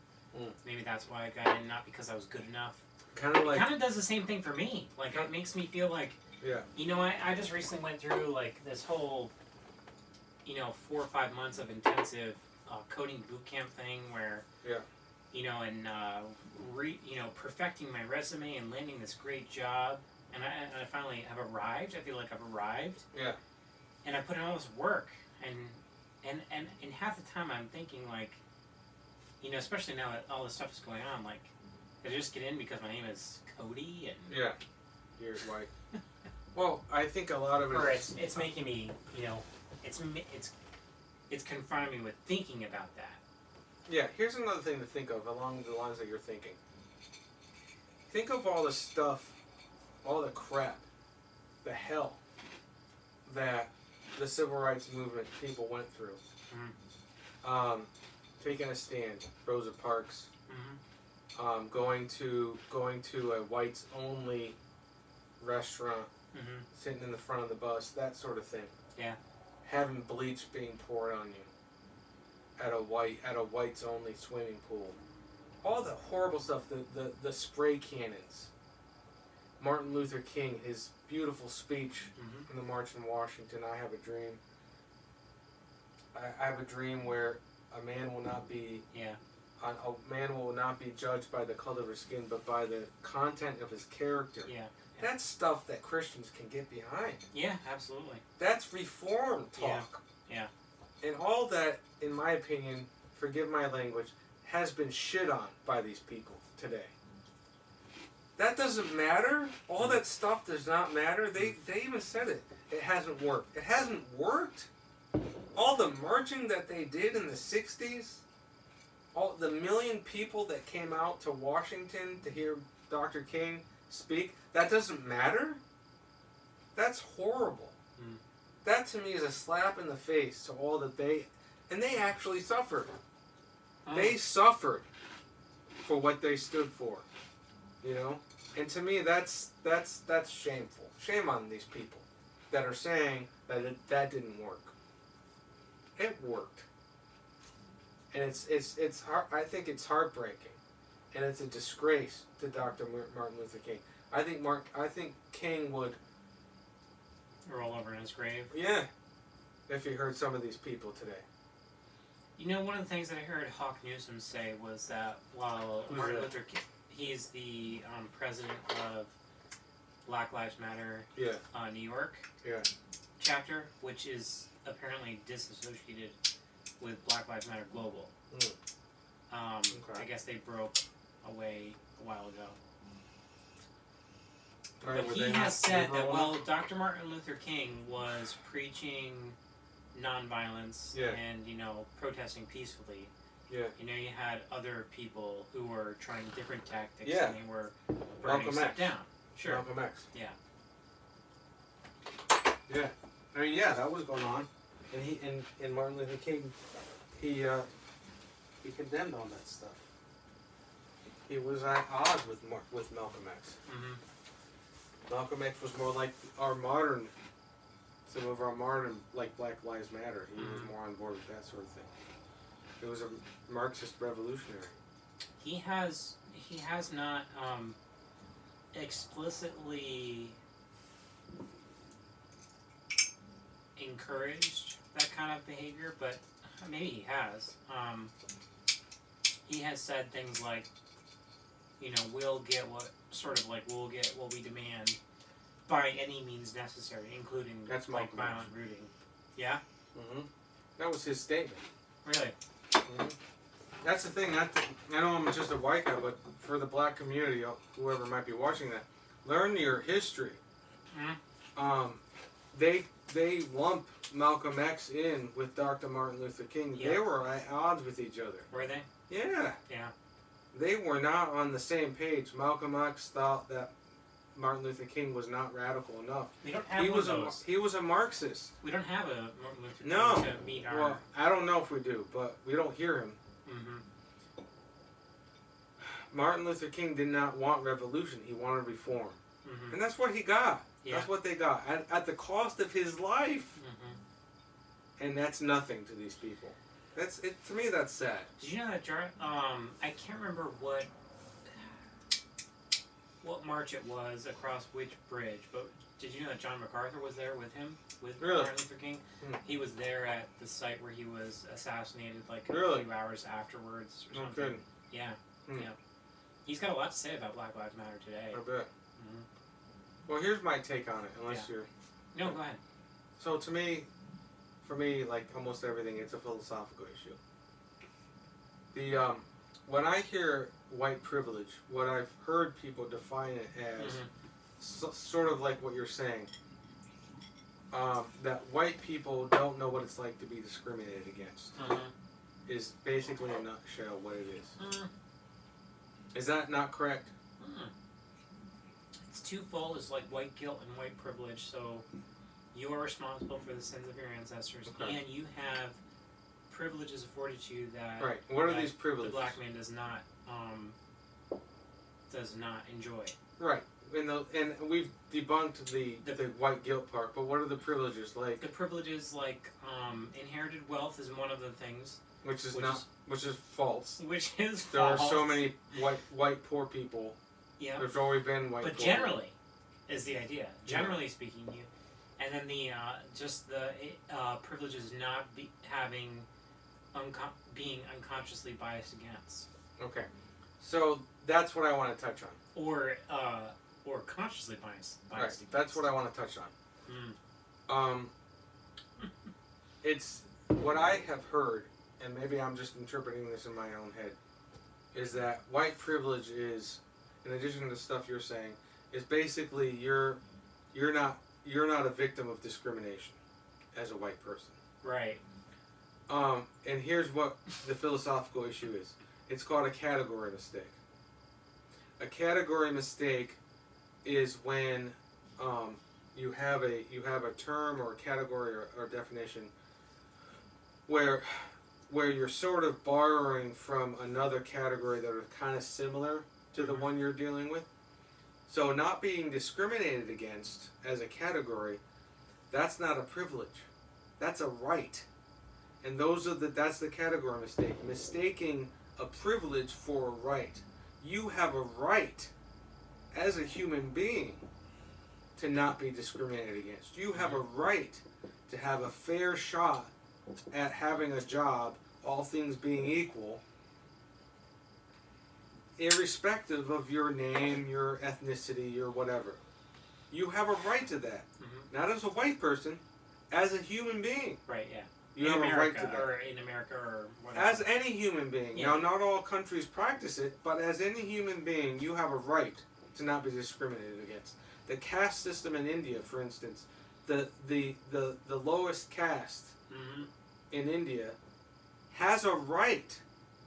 Maybe that's why I got in, not because I was good enough. Kind of like. It kind of does the same thing for me. Like it makes me feel like. Yeah. You know, I just recently went through like this whole, 4 or 5 months of intensive coding boot camp thing where. Yeah. And perfecting my resume and landing this great job, and I finally have arrived. I feel like I've arrived. Yeah. And I put in all this work, and half the time I'm thinking like, especially now that all this stuff is going on, like, did I just get in because my name is Cody and yeah, you're white. Well, I think a lot of it. Or it's making me, it's confronting me with thinking about that. Yeah, here's another thing to think of along the lines that you're thinking. Think of all the stuff, all the crap, the hell that the civil rights movement people went through. Mm-hmm. Taking a stand, Rosa Parks, mm-hmm. Going to a whites only restaurant, mm-hmm. sitting in the front of the bus, that sort of thing. Yeah. Having bleach being poured on you at a whites only swimming pool. All the horrible stuff, the spray cannons. Martin Luther King, his beautiful speech mm-hmm. in the March in Washington, I have a dream. I have a dream where a man will not be judged by the color of his skin, but by the content of his character. Yeah. That's stuff that Christians can get behind. Yeah, absolutely. That's reform talk. Yeah. And all that, in my opinion, forgive my language, has been shit on by these people today. That doesn't matter. All that stuff does not matter. They even said it. It hasn't worked. It hasn't worked. All the marching that they did in the 60s, all the million people that came out to Washington to hear Dr. King speak, that doesn't matter? That's horrible. Mm. That to me is a slap in the face to all that they actually suffered. Oh. They suffered for what they stood for. And to me that's shameful. Shame on these people that are saying that didn't work. It worked. And it's hard, I think it's heartbreaking. And it's a disgrace to Dr. Martin Luther King. I think King would roll over in his grave. Yeah. If he heard some of these people today. One of the things that I heard Hawk Newsom say was that while Martin Luther King, he's the president of Black Lives Matter New York chapter, which is apparently disassociated with Black Lives Matter Global. Okay. I guess they broke away a while ago. Right, but he has said that while Dr. Martin Luther King was preaching nonviolence and, protesting peacefully, you had other people who were trying different tactics and they were burning stuff down. Sure. Malcolm X. Yeah. Yeah. I mean, that was going on. And Martin Luther King, he condemned all that stuff. He was at odds with Malcolm X. Mm-hmm. Malcolm X was more like our modern, some of our modern, like Black Lives Matter. He was more on board with that sort of thing. It was a Marxist revolutionary. He has not explicitly encouraged that kind of behavior, but maybe he has. He has said things like, we'll get what we demand by any means necessary, including like violent looting. Yeah. That was his statement. Really. That's the thing. I know I'm just a white guy, but for the black community, whoever might be watching that, learn your history. They lump Malcolm X in with Dr. Martin Luther King. Yeah. They were at odds with each other. Were they? Yeah. Yeah. They were not on the same page. Malcolm X thought that Martin Luther King was not radical enough. We don't have one of those. He was a Marxist. We don't have a Martin Luther King to meet our... Well, I don't know if we do, but we don't hear him. Martin Luther King did not want revolution. He wanted reform. And that's what he got. Yeah. That's what they got. At the cost of his life. And that's nothing to these people. To me, that's sad. Did you know that, I can't remember what march it was across which bridge, but did you know that John MacArthur was there with him? With Martin Luther King? He was there at the site where he was assassinated a few hours afterwards or something. Good. Yeah. Yeah. He's got a lot to say about Black Lives Matter today. I bet. Well, here's my take on it, unless you're... No, go ahead. So for me, like almost everything, it's a philosophical issue. When I hear white privilege, what I've heard people define it as, sort of like what you're saying, that white people don't know what it's like to be discriminated against, is basically in a nutshell what it is. Is that not correct? It's twofold. It's like white guilt and white privilege. So you are responsible for the sins of your ancestors, and you have privileges afforded to you that right. What are these privileges? The black man does not enjoy. Right. And we've debunked the white guilt part, but what are the privileges like? The privileges like inherited wealth is one of the things. Which is false. Which is there false. Are so many white poor people. Yeah. There's always been white. But poor generally, is the idea. Generally speaking, and then the privileges not being unconsciously biased against. Okay, so that's what I want to touch on. Or consciously biased against. That's what I want to touch on. It's what I have heard. And maybe I'm just interpreting this in my own head, is that white privilege is, in addition to the stuff you're saying, is basically you're not a victim of discrimination as a white person. Right. And here's what the philosophical issue is. It's called a category mistake. A category mistake is when you have a term or a category or definition where you're sort of borrowing from another category that are kind of similar to the one you're dealing with. So not being discriminated against as a category, that's not a privilege. That's a right. And that's the category mistake. Mistaking a privilege for a right. You have a right as a human being to not be discriminated against. You have a right to have a fair shot at having a job, all things being equal, irrespective of your name, your ethnicity, your whatever. You have a right to that. Not as a white person, as a human being. Right, yeah. You have a right to that. Or in America or whatever. As any human being. Yeah. Now, not all countries practice it, but as any human being, you have a right to not be discriminated against. The caste system in India, for instance, the lowest caste in India has a right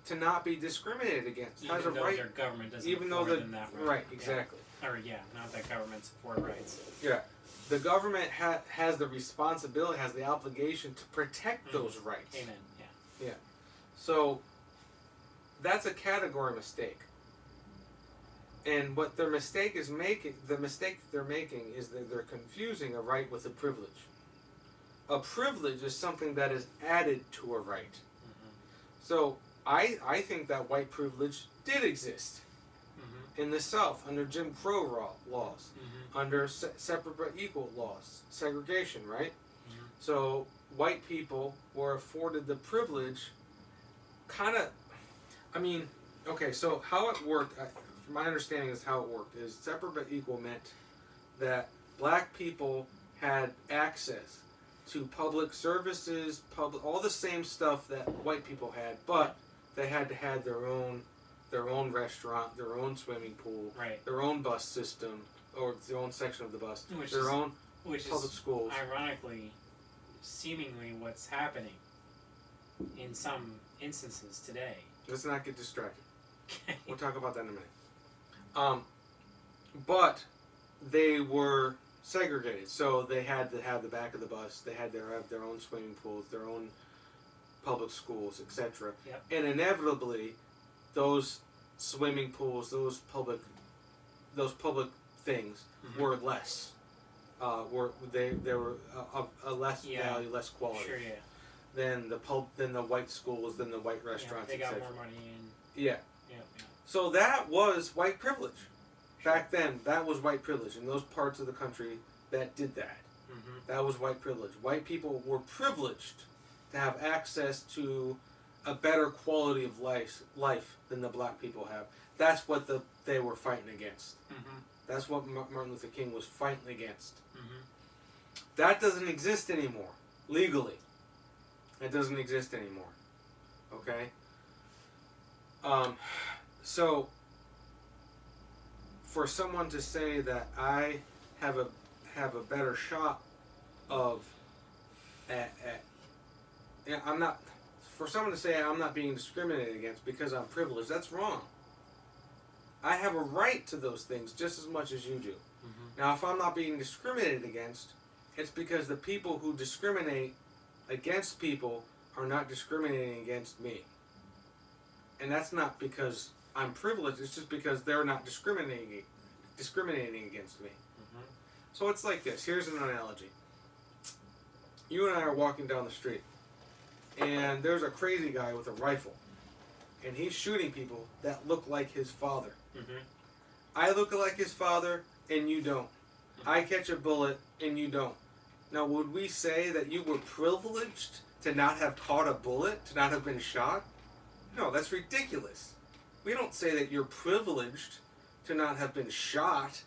to not be discriminated against. Even has a though right, their government doesn't afford them that right. Right, exactly. Yeah. Or not that governments afford rights. Yeah. The government has the responsibility, has the obligation to protect those rights. Amen. Yeah. Yeah. So that's a category mistake. And what their mistake is making, the mistake that they're making is that they're confusing a right with a privilege. A privilege is something that is added to a right. Mm-hmm. So I think that white privilege did exist in the South under Jim Crow laws, under separate but equal laws, segregation, right? So white people were afforded the privilege, kind of, I mean, okay, so how it worked, my understanding is how it worked, is separate but equal meant that black people had access to public services, all the same stuff that white people had, but they had to have their own restaurant, their own swimming pool, their own bus system, or their own section of the bus, own public schools. Ironically, seemingly what's happening in some instances today. Let's not get distracted. We'll talk about that in a minute. But they were segregated, so they had to have the back of the bus. They had to have their own swimming pools, their own public schools, etc. Yep. And inevitably, those swimming pools, those public things were less. They were a less value, less quality. Sure, yeah. Than the white schools, than the white restaurants. They got more money in. Yeah. So that was white privilege. Back then, that was white privilege in those parts of the country that did that. That was white privilege. White people were privileged to have access to a better quality of life than the black people have. That's what they were fighting against. That's what Martin Luther King was fighting against. That doesn't exist anymore, legally. It doesn't exist anymore. Okay? So, for someone to say that I have a better shot of I'm not, for someone to say I'm not being discriminated against because I'm privileged, that's wrong. I have a right to those things just as much as you do. Now, if I'm not being discriminated against, it's because the people who discriminate against people are not discriminating against me. And that's not because I'm privileged, it's just because they're not discriminating against me. So it's like this. Here's an analogy. You and I are walking down the street, and there's a crazy guy with a rifle, and he's shooting people that look like his father. I look like his father, and you don't. I catch a bullet, and you don't. Now, would we say that you were privileged to not have caught a bullet, to not have been shot? No, that's ridiculous. We don't say that you're privileged to not have been shot.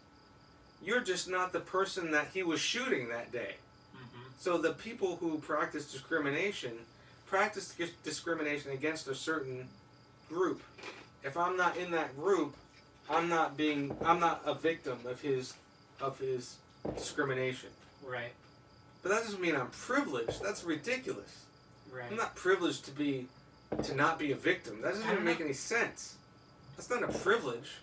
You're just not the person that he was shooting that day. So the people who practice discrimination against a certain group. If I'm not in that group, I'm not a victim of his discrimination. Right. But that doesn't mean I'm privileged. That's ridiculous. Right. I'm not privileged to not be a victim. That doesn't even make any sense. That's not a privilege.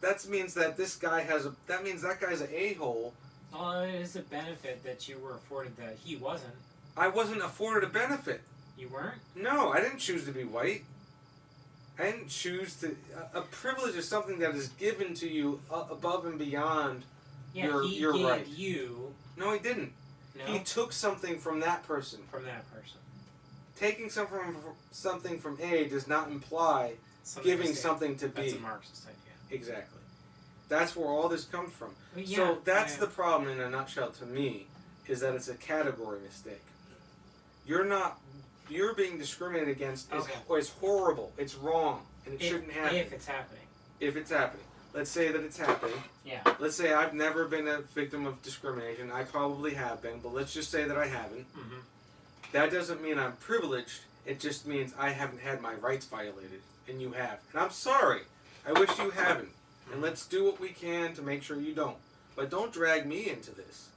That means that that guy's an a-hole. Well, it is a benefit that you were afforded that he wasn't. I wasn't afforded a benefit. You weren't? No, I didn't choose to be white. I didn't choose to. A privilege is something that is given to you above and beyond your right. You. No, he didn't. No? He took something from that person. From that person. Taking something from A does not imply giving something to B. That's a Marxist idea. Exactly. That's where all this comes from. Well, so that's the problem in a nutshell to me, is that it's a category mistake. You're being discriminated against is horrible. It's wrong. And it shouldn't happen. If it's happening. If it's happening. Let's say that it's happening. Yeah. Let's say I've never been a victim of discrimination. I probably have been, but let's just say that I haven't. That doesn't mean I'm privileged. It just means I haven't had my rights violated, and you have. And I'm sorry. I wish you haven't. And let's do what we can to make sure you don't. But don't drag me into this.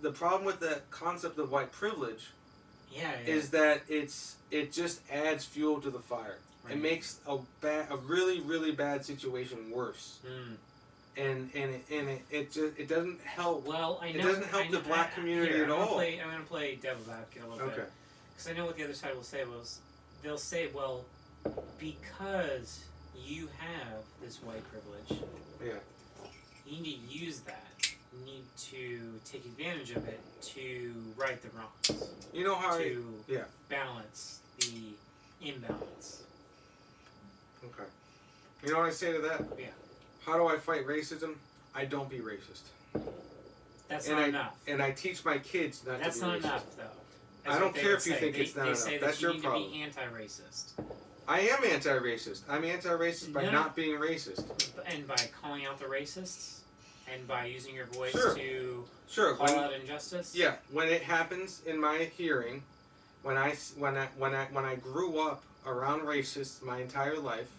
The problem with the concept of white privilege is that it just adds fuel to the fire. Right. It makes a really, really bad situation worse. And it doesn't help. Well, I know. It doesn't help the black community at all. I'm going to play devil's advocate a little bit. Because I know what the other side will say. They'll say, well, because you have this white privilege. Yeah. You need to use that. You need to take advantage of it to right the wrongs. You know how balance the imbalance. Okay. You know what I say to that? Yeah. How do I fight racism? I don't be racist. That's not enough. And I teach my kids not to be racist. That's not enough, though. I don't care if you think it's not enough. That's your problem. You need to be anti-racist. I am anti-racist. I'm anti-racist by not being racist. And by calling out the racists, and by using your voice to call out injustice. Yeah, when it happens in my hearing, when I grew up around racists my entire life,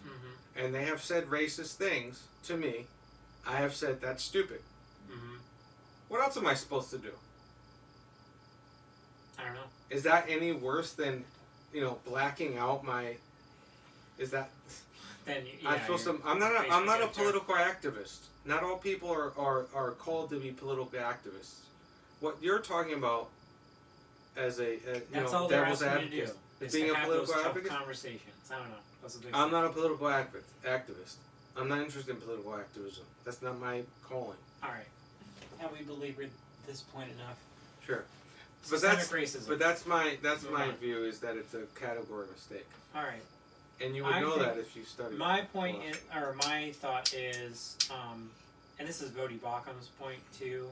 and they have said racist things to me, I have said that's stupid. What else am I supposed to do? I don't know. Is that any worse than, blacking out my? Is that? Then I'm not a political activist. Not all people are called to be political activists. What you're talking about as that's all devil's they're asking you to do. is being a political advocate. Conversations. I don't know. That's what I'm not a political activist. I'm not interested in political activism. That's not my calling. All right. Have we belabored this point enough? Sure. Systemic racism. But that's my view is that it's a category mistake. All right. And you would know that if you studied. My point my thought is, and this is Vodi Bakham's point too.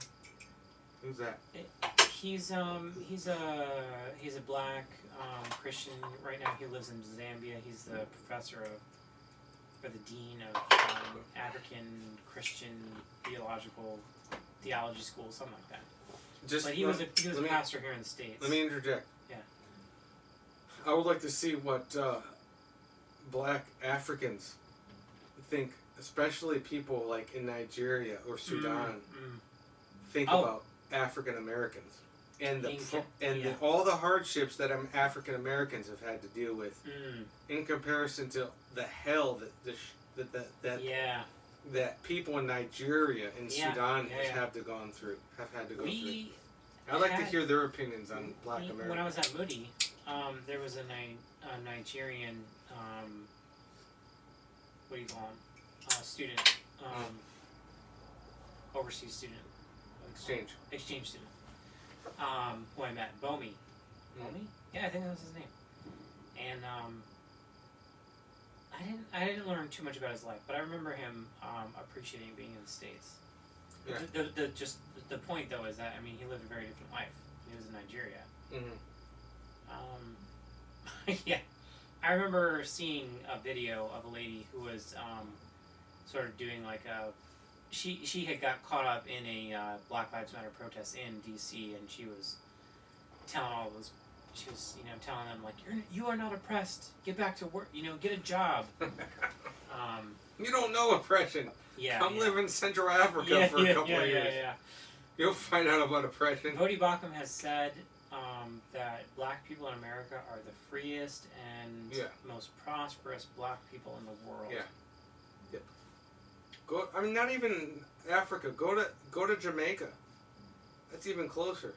Who's that? He's a black Christian. Right now he lives in Zambia. He's the professor or the dean of African Christian theology school, something like that. But he was a pastor here in the States. Let me interject. Yeah. I would like to see what black Africans think, especially people like in Nigeria or Sudan, think about African Americans and all the hardships that African Americans have had to deal with in comparison to the hell that people in Nigeria and Sudan have had to go through. I'd like to hear their opinions on black Americans. When I was at Moody, there was a Nigerian, what do you call him? Student, overseas student. Exchange student. Who I met, Bomi. Bomi? Yeah, I think that was his name. And I didn't learn too much about his life, but I remember him appreciating being in the States. Yeah. The point though is that he lived a very different life. He was in Nigeria. Yeah, I remember seeing a video of a lady who was sort of doing like a. She had got caught up in a Black Lives Matter protest in D.C. and she was telling all those. She was telling them like you are not oppressed. Get back to work. Get a job. You don't know oppression. Yeah. Come live in Central Africa for a couple of years. Yeah. You'll find out about oppression. Vodi Bakham has said that black people in America are the freest and most prosperous black people in the world. Yeah. Go. Not even Africa. Go to Jamaica. That's even closer.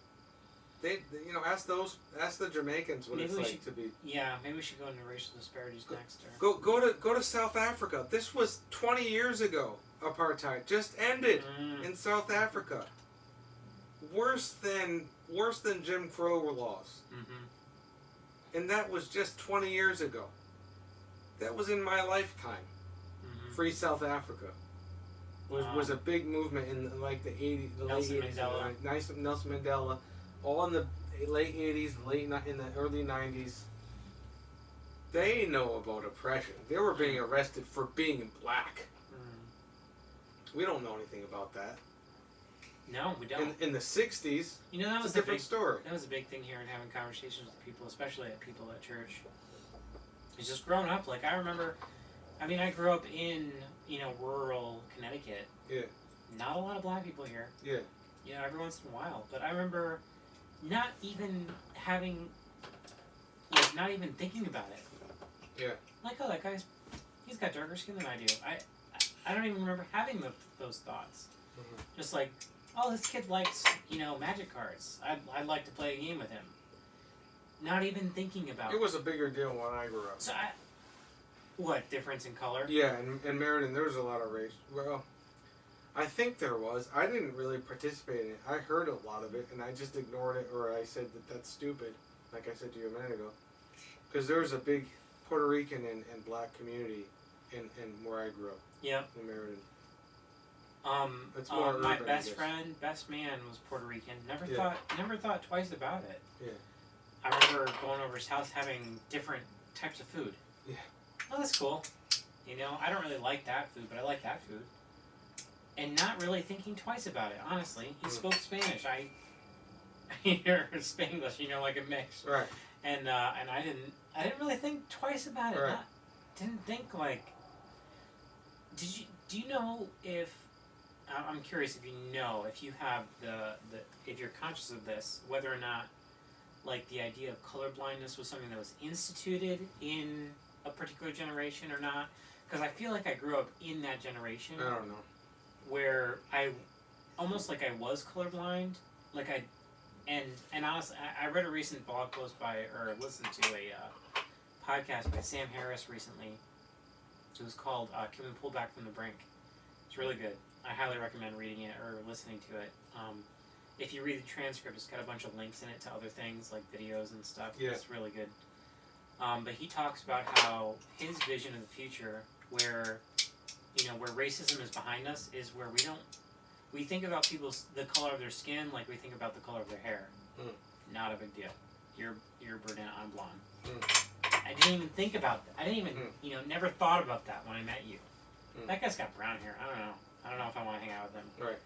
They ask the Jamaicans what it's like to be. Yeah, maybe we should go into racial disparities next. Go to South Africa. This was 20 years ago. Apartheid just ended in South Africa. Worse than Jim Crow laws. And that was just 20 years ago. That was in my lifetime. Free South Africa was a big movement in like the 80s, the late 80s. Nelson Mandela, all in the late 80s, in the early 90s. They know about oppression. They were being arrested for being black. We don't know anything about that. No, we don't. In the 60s, that was a different story. That was a big thing here in having conversations with people, especially people at church. It's just growing up. Like, I remember, I grew up in, rural Connecticut. Yeah. Not a lot of black people here. Yeah. Every once in a while. But I remember not even not even thinking about it. Yeah. Like, oh, that guy's, he's got darker skin than I do. I don't even remember having those thoughts. Just like, oh, this kid likes, magic cards. I'd like to play a game with him. Not even thinking about it. It was a bigger deal when I grew up. So What difference in color? Yeah, in Meriden there was a lot of race. Well, I think there was. I didn't really participate in it. I heard a lot of it, and I just ignored it, or I said that that's stupid, like I said to you a minute ago. Because there was a big Puerto Rican and black community in where I grew up. Yep. In Meriden. My best friend, best man was Puerto Rican. Never thought twice about it. Yeah. I remember going over his house having different types of food. Yeah. Oh, that's cool. You know, I don't really like that food, but I like that food. And not really thinking twice about it, honestly. He spoke Spanish. I hear Spanglish, you know, like a mix. Right. And I didn't really think twice about it. Right. Didn't think like. Do you know if? I'm curious if you know if you have if you're conscious of this, whether or not, like, the idea of colorblindness was something that was instituted in a particular generation or not. Because I feel like I grew up in that generation. I don't know. Where I almost like I was colorblind, and honestly, I read a recent blog post or listened to a podcast by Sam Harris recently. It was called "Can We Pull Back from the Brink?" It's really good. I highly recommend reading it or listening to it. If you read the transcript, it's got a bunch of links in it to other things like videos and stuff. Yeah. It's really good. But he talks about how his vision of the future, where racism is behind us, is where we think about the color of their skin like we think about the color of their hair. Not a big deal. You're brunette, I'm blonde. I didn't even think about that. I didn't even, never thought about that when I met you. That guy's got brown hair. I don't know if I want to hang out with him. Right.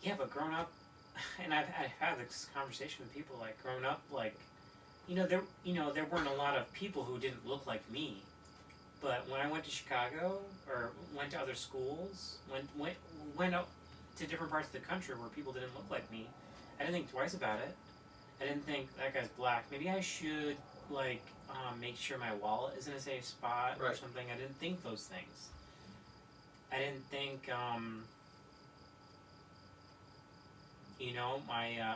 Yeah, but growing up, and I've had this conversation with people, like, growing up, like, there weren't a lot of people who didn't look like me. But when I went to Chicago, or went to other schools, went up to different parts of the country where people didn't look like me, I didn't think twice about it. I didn't think, that guy's black. Maybe I should, like, make sure my wallet is in a safe spot or something. I didn't think those things. I didn't think,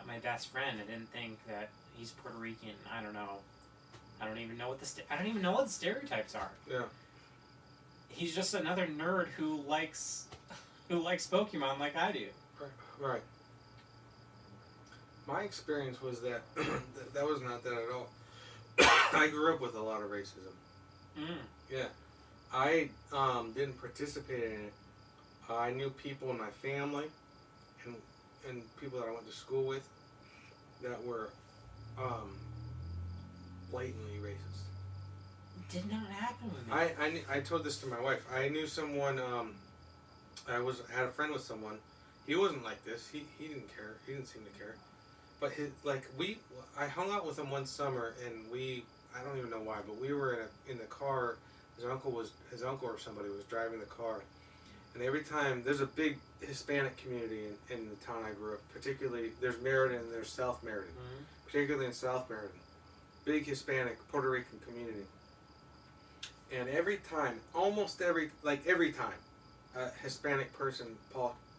my best friend, I didn't think that he's Puerto Rican. I don't know. I don't even know what the stereotypes are. Yeah. He's just another nerd who likes Pokemon like I do. Right. My experience was that that was not that at all. I grew up with a lot of racism. Yeah. I didn't participate in it. I knew people in my family and people that I went to school with that were blatantly racist. Did not happen with me. I told this to my wife. I knew someone. I had a friend with someone. He wasn't like this. He didn't care. He didn't seem to care. But I hung out with him one summer, and I don't even know why, but we were in the car. His uncle or somebody was driving the car, and every time there's a big Hispanic community in the town I grew up. Particularly, there's Meriden and there's South Meriden. Particularly in South Meriden, big Hispanic Puerto Rican community. And almost every time, a Hispanic person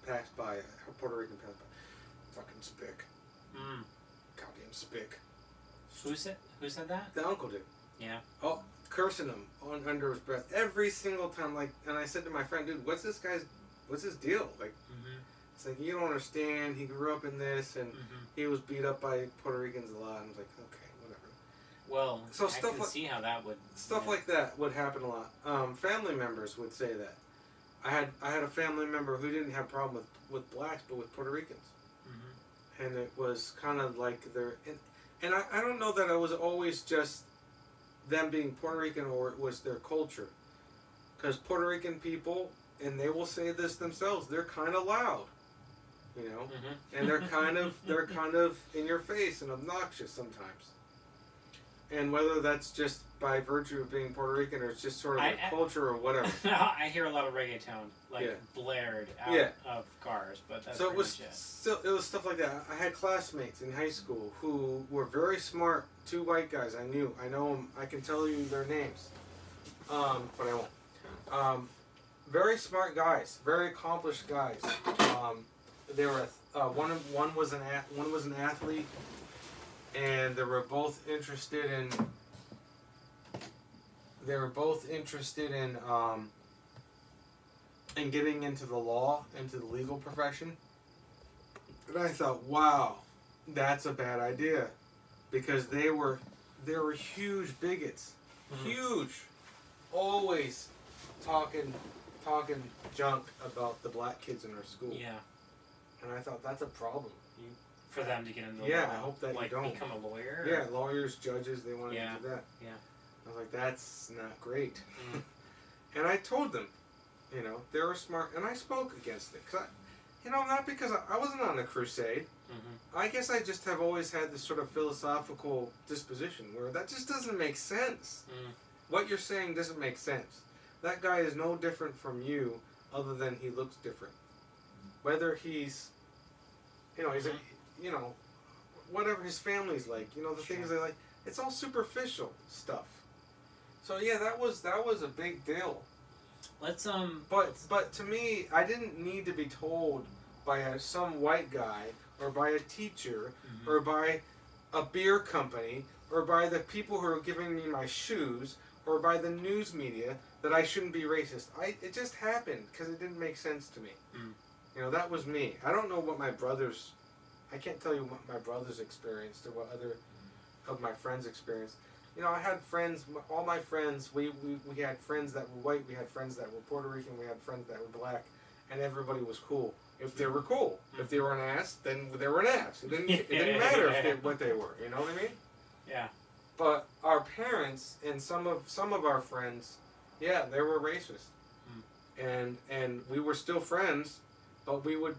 passed by, a Puerto Rican passed by, fucking spick. Goddamn spick. Who said that? The uncle did. Yeah. Oh, cursing him under his breath every single time. Like, and I said to my friend, dude, what's his deal? Like, it's like, you don't understand. He grew up in this, and he was beat up by Puerto Ricans a lot. And I was like, okay, whatever. Well, so I can see how that would. Stuff like that would happen a lot. Family members would say that. I had a family member who didn't have a problem with blacks, but with Puerto Ricans. And it was kind of like and I don't know that it was always just them being Puerto Rican or it was their culture. Because Puerto Rican people, and they will say this themselves, they're kind of loud, and they're kind of in your face and obnoxious sometimes. And whether that's just by virtue of being Puerto Rican or it's just sort of a culture or whatever. I hear a lot of reggaeton blared out of cars, but that's so it was stuff like that. I had classmates in high school who were very smart. 2 white guys I know them. I can tell you their names, but I won't. Very smart guys, very accomplished guys. They were one was an athlete, and they were both interested they were both interested in getting into the law, into the legal profession. And I thought, wow, that's a bad idea, because they were huge bigots, huge, always talking junk about the black kids in our school. Yeah. And I thought, that's a problem. For them to get into the law. I hope that like you don't become a lawyer. Yeah, lawyers, judges, they want to do that. Yeah. I was like, that's not great. And I told them, they were smart, and I spoke against it. Cause not because I wasn't on a crusade. Mm-hmm. I guess I just have always had this sort of philosophical disposition where that just doesn't make sense. What you're saying doesn't make sense. That guy is no different from you, other than he looks different. Whether he's, whatever his family's like, the things they like, it's all superficial stuff. So yeah, that was a big deal. Let's But to me, I didn't need to be told by some white guy, or by a teacher, or by a beer company, or by the people who are giving me my shoes, or by the news media that I shouldn't be racist. It just happened because it didn't make sense to me. That was me. I don't know what I can't tell you what my brothers experienced or what other of my friends experienced. I had friends, all my friends, we had friends that were white, we had friends that were Puerto Rican, we had friends that were black, and everybody was cool. If they were cool. If they were an ass, then they were an ass. It didn't matter what they were, you know what I mean? Yeah. But our parents and some of our friends, yeah, they were racist. And we were still friends, but we would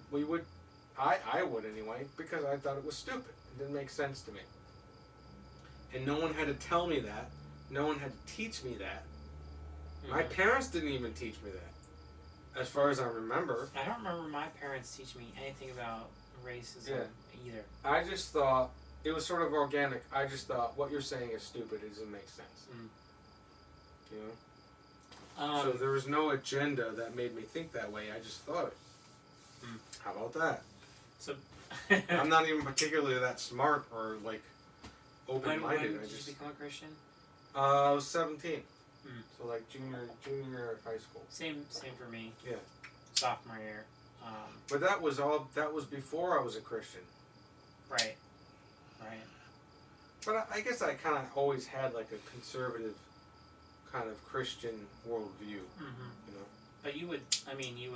I would anyway, because I thought it was stupid. It didn't make sense to me. And no one had to tell me that. No one had to teach me that. My parents didn't even teach me that, as far as I remember. I don't remember my parents teaching me anything about racism either. I just thought, it was sort of organic. I just thought, what you're saying is stupid. It doesn't make sense. So there was no agenda that made me think that way. I just thought it. How about that? So I'm not even particularly that smart or like open-minded. When did you become a Christian? I was 17. So like junior year of high school. Same for me. Yeah. Sophomore year. But that was before I was a Christian. Right. But I guess I kind of always had like a conservative kind of Christian worldview. But you would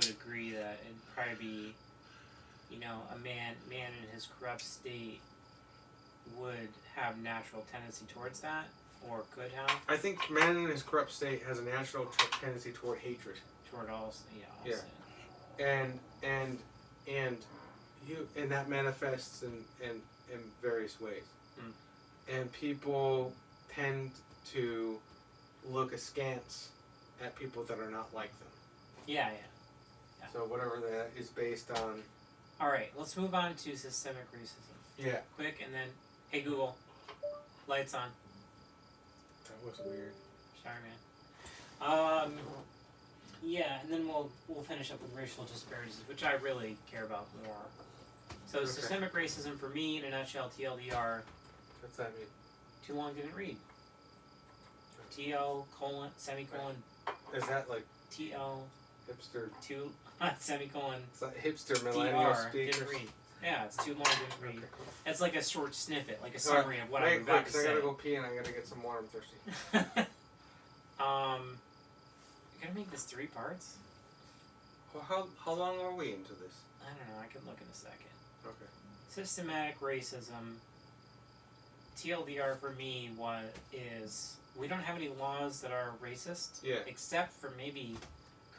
agree that it'd probably be, a man in his corrupt state would have natural tendency towards that, or could have. I think man in his corrupt state has a natural tendency toward hatred. Toward all, yeah. And that manifests in various ways. And people tend to look askance at people that are not like them. Yeah. So whatever that is based on. All right, let's move on to systemic racism. Yeah. Quick, and then, hey Google, lights on. That was weird. Sorry, man. Yeah, and then we'll finish up with racial disparities, which I really care about more. So systemic racism for me, in a nutshell, TLDR. What's that mean? Too long didn't read. TL : semicolon. Is that like TL hipster? Semicolon. It's like hipster millennial speakers. Didn't read. Yeah, it's too long didn't read. Okay, cool. It's like a short snippet, like a summary of what I'm about to say. I gotta go pee and I gotta get some water. I'm thirsty. You're gonna make this 3 parts? Well, how long are we into this? I don't know. I can look in a second. Okay. Systematic racism. TLDR for me is we don't have any laws that are racist. Yeah. Except for maybe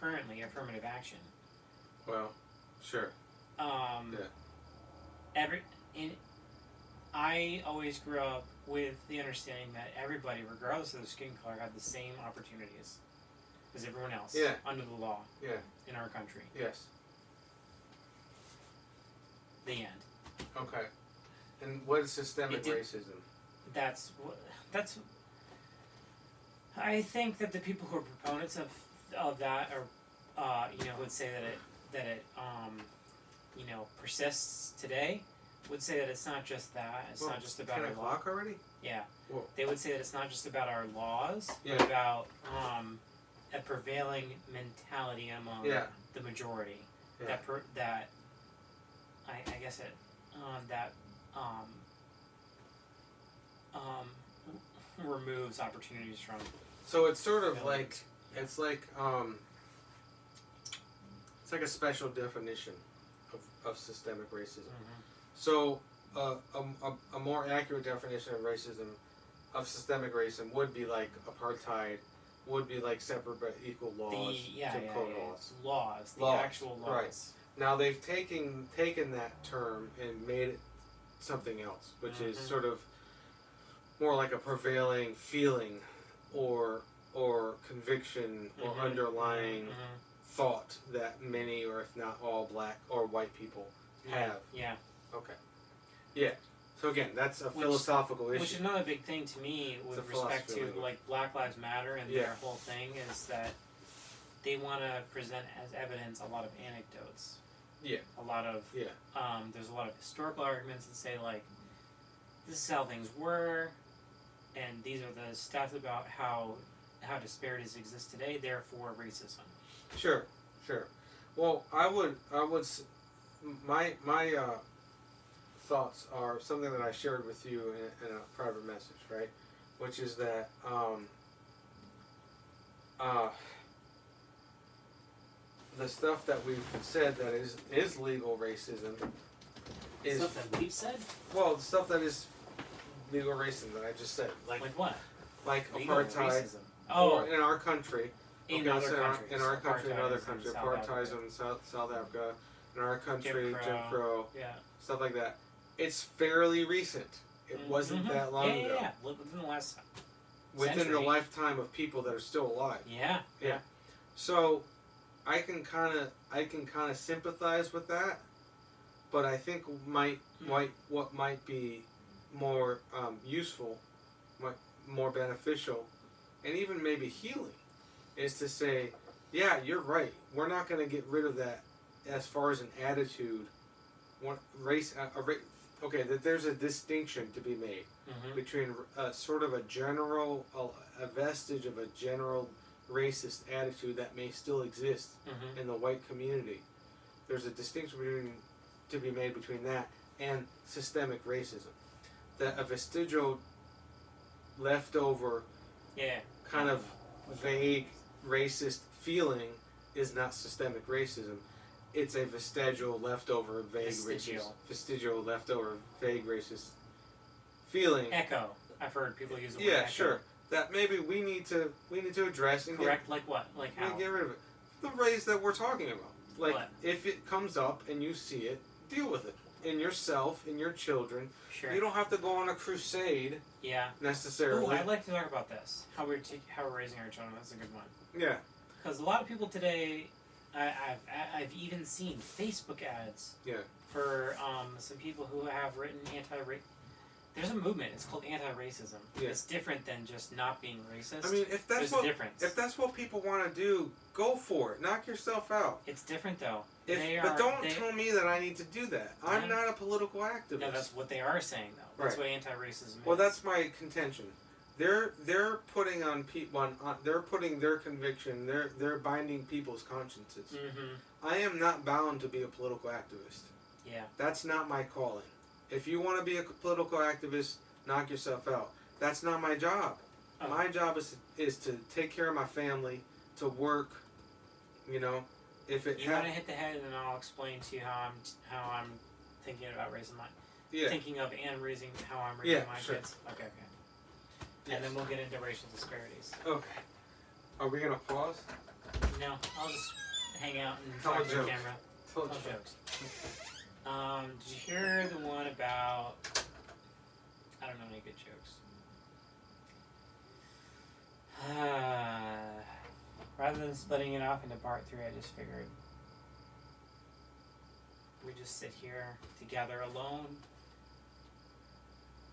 currently affirmative action. Well, sure. I always grew up with the understanding that everybody, regardless of their skin color, had the same opportunities as everyone else under the law in our country. Yes. The end. Okay. And what is systemic racism? That's. I think that the people who are proponents of that are, who would say that it persists today, would say that it's not just that. It's not just about 10 our o'clock already? Yeah. Whoa. They would say that it's not just about our laws, Yeah. but about a prevailing mentality among Yeah. the majority. Yeah. That I guess it that removes opportunities from. So it's sort of millions. it's like a special definition of systemic racism. Mm-hmm. So a more accurate definition of racism, of systemic racism, would be like apartheid, would be like separate but equal laws, Jim Crow laws. The actual laws. Right. Now they've taken that term and made it something else, which is sort of more like a prevailing feeling or conviction or underlying thought that many, or if not all, black or white people have. Yeah. Okay. Yeah. So again, that's a philosophical issue. Which is another big thing to me with respect to like Black Lives Matter and their whole thing is that they want to present as evidence a lot of anecdotes. Yeah. A lot of there's a lot of historical arguments that say like this is how things were, and these are the stats about how disparities exist today. Therefore, racism. Sure. Well, my thoughts are something that I shared with you in a private message, right? Which is that the stuff that we've said that is legal racism is stuff that we've said. Well, the stuff that is legal racism that I just said, like what? Like legal apartheid. Racism. Oh, or in our country. In other countries. In our country, in other countries. Apartheid in South Africa. In our country, Jim Crow. Yeah. Stuff like that. It's fairly recent. It wasn't that long ago. Yeah. Within the last Within the lifetime of people that are still alive. Yeah. So, I can kind of sympathize with that, but I think what might be more useful, more beneficial, and even maybe healing, is to say, yeah, you're right. We're not going to get rid of that as far as an attitude. That there's a distinction to be made between sort of a vestige of a general racist attitude that may still exist in the white community. There's a distinction to be made between that and systemic racism. That a vestigial, leftover, kind of vague racist feeling is not systemic racism. It's a vestigial, leftover, vague racist feeling. Echo. I've heard people use the word echo. Sure. That maybe we need to address and correct. Like what? Like how? Get rid of it. The race that we're talking about. Like what? If it comes up and you see it, deal with it. In yourself, in your children. Sure. You don't have to go on a crusade. Yeah. Necessarily. Ooh, I'd like to talk about this. How we're raising our children. That's a good one. Yeah. Because a lot of people today, I've even seen Facebook ads. Yeah. For some people who have written There's a movement. It's called anti-racism. Yeah. It's different than just not being racist. I mean, if that's There's what people want to do, go for it. Knock yourself out. It's different though. But don't tell me that I need to do that. I'm not a political activist. No, that's what they are saying though. That's what anti-racism is. Well, that's my contention. They're putting on people they're putting their conviction. They're binding people's consciences. I am not bound to be a political activist. Yeah. That's not my calling. If you want to be a political activist, knock yourself out. That's not my job. Oh. My job is to take care of my family, to work. You know, if it. You want to hit the head, and I'll explain to you how I'm thinking about raising my. Yeah. Thinking of and raising how I'm raising my kids. Okay. Yes. And then we'll get into racial disparities. Okay. Are we gonna pause? No, I'll just hang out and talk to the camera. Tell jokes. Did you hear the one about? I don't know any good jokes. Rather than splitting it off into part 3, I just figured we just sit here together alone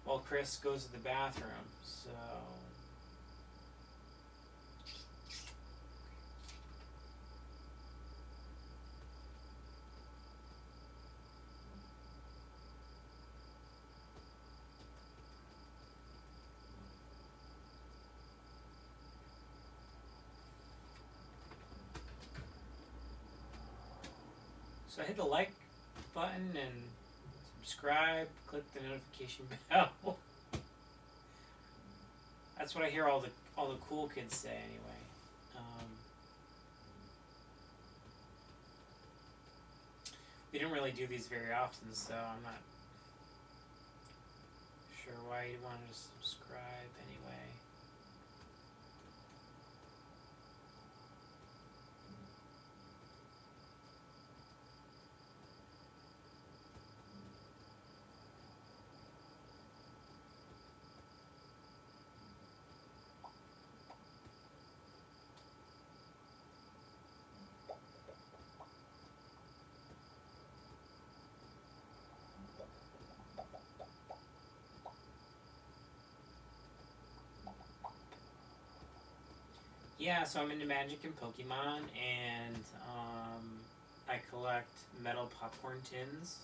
while Chris goes to the bathroom. So. So hit the like button and subscribe. Click the notification bell. That's what I hear all the cool kids say anyway. We don't really do these very often, so I'm not sure why you'd want to subscribe anyway. Yeah, so I'm into Magic and Pokemon, and I collect metal popcorn tins.